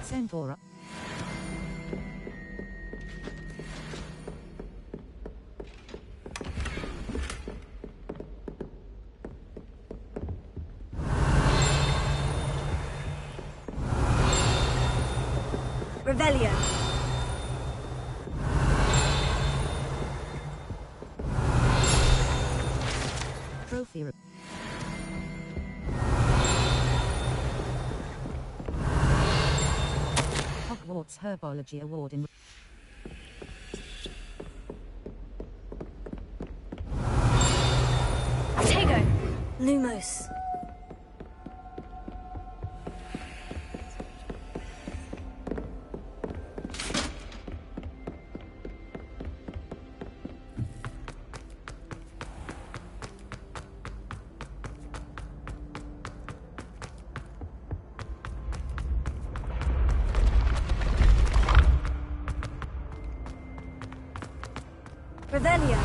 [SPEAKER 7] Centaura.
[SPEAKER 3] Revelio.
[SPEAKER 7] Trophy. Hogwarts Herbology Award in...
[SPEAKER 3] Tego! Lumos. Revelio.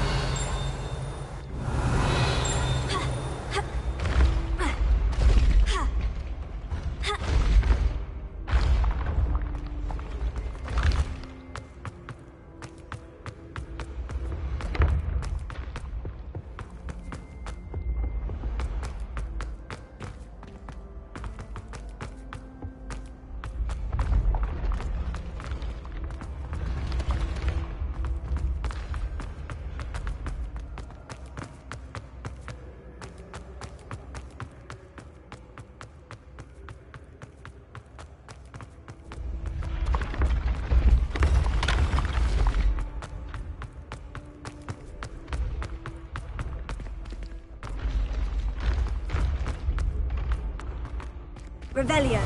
[SPEAKER 3] Revelio.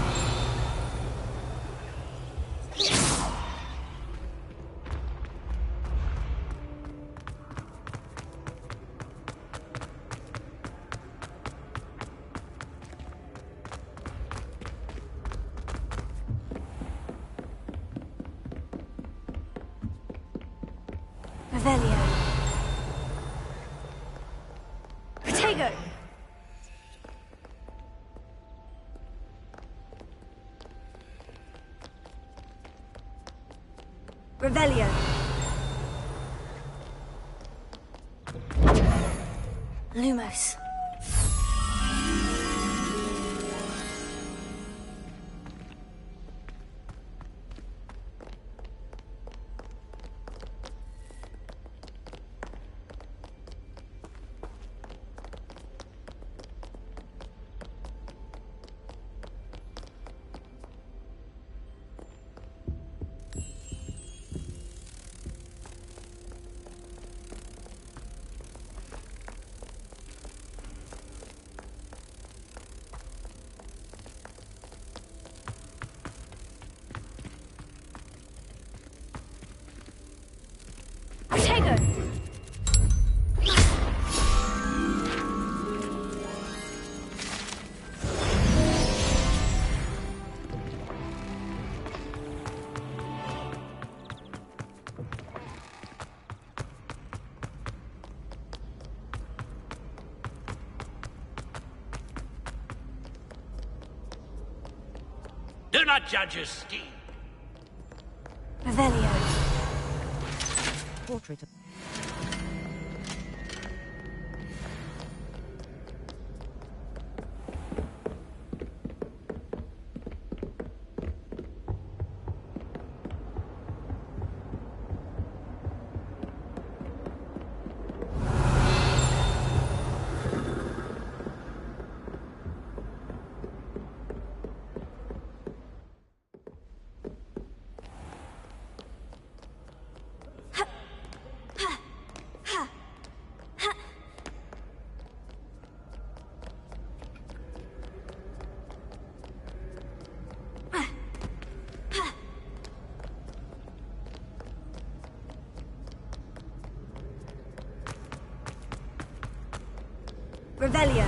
[SPEAKER 3] Revelio. Protego. Revelio. Lumos.
[SPEAKER 20] Do not judge his scheme.
[SPEAKER 3] Revelio.
[SPEAKER 7] Portrait of... Revelio.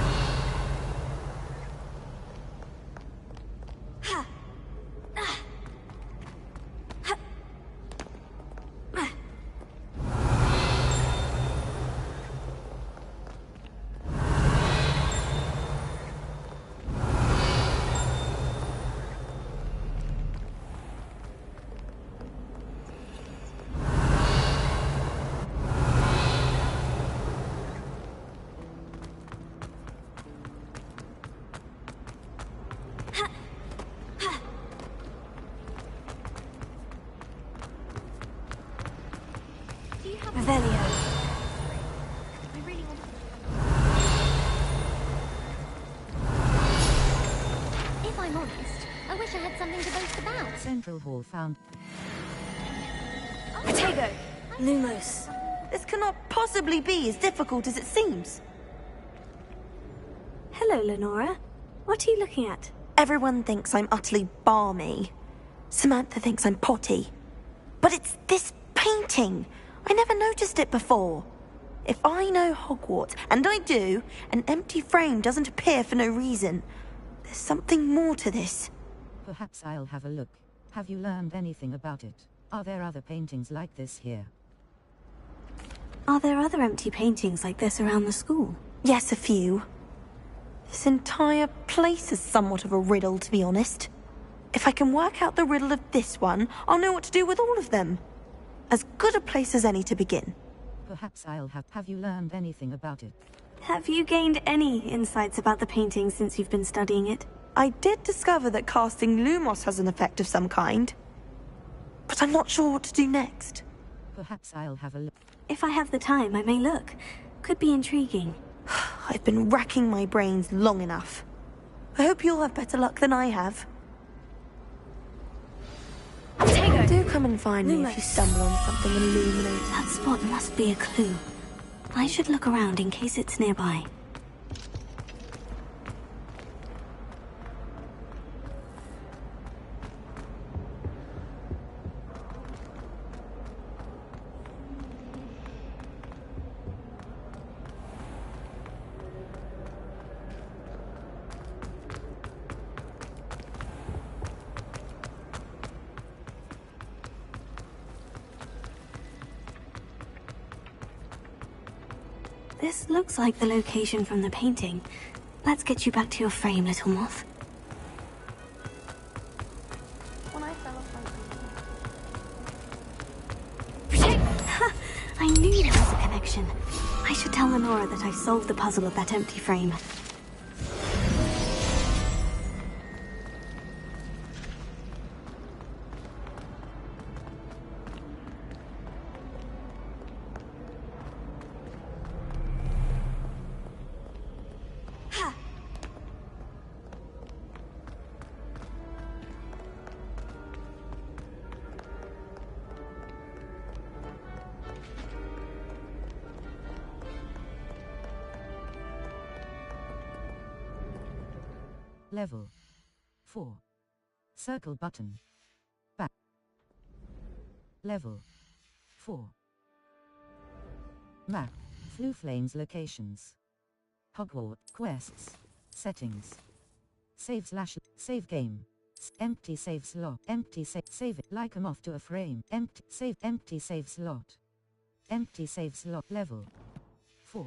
[SPEAKER 7] Revelio.
[SPEAKER 14] I really want If I'm honest, I wish I had something to boast about.
[SPEAKER 7] Central Hall found.
[SPEAKER 4] Potato! Lumos. This cannot possibly be as difficult as it seems.
[SPEAKER 3] Hello, Lenora. What are you looking at?
[SPEAKER 4] Everyone thinks I'm utterly balmy. Samantha thinks I'm potty. But it's this painting. I never noticed it before. If I know Hogwarts, and I do, an empty frame doesn't appear for no reason. There's something more to this.
[SPEAKER 7] Perhaps I'll have a look. Have you learned anything about it? Are there other paintings like this here?
[SPEAKER 3] Are there other empty paintings like this around the school?
[SPEAKER 4] Yes, a few. This entire place is somewhat of a riddle, to be honest. If I can work out the riddle of this one, I'll know what to do with all of them. As good a place as any to begin.
[SPEAKER 7] Perhaps I'll have... Have you learned anything about it?
[SPEAKER 3] Have you gained any insights about the painting since you've been studying it?
[SPEAKER 4] I did discover that casting Lumos has an effect of some kind. But I'm not sure what to do next.
[SPEAKER 7] Perhaps I'll have a look.
[SPEAKER 3] If I have the time, I may look. Could be intriguing.
[SPEAKER 4] I've been racking my brains long enough. I hope you'll have better luck than I have.
[SPEAKER 3] Potato!
[SPEAKER 4] Do come and find me if you stumble on something illuminating.
[SPEAKER 3] That spot must be a clue. I should look around in case it's nearby. This looks like the location from the painting. Let's get you back to your frame, little moth.
[SPEAKER 4] When I fell off
[SPEAKER 3] Ha! I knew there was a connection. I should tell Lenora that I've solved the puzzle of that empty frame.
[SPEAKER 7] Level 4. Circle button. Back. Level 4. Map. Fluflane's locations. Hogwarts quests. Settings. Save game. Empty save slot. Empty save it like a moth to a frame. Empty save slot. Empty save slot. Level 4.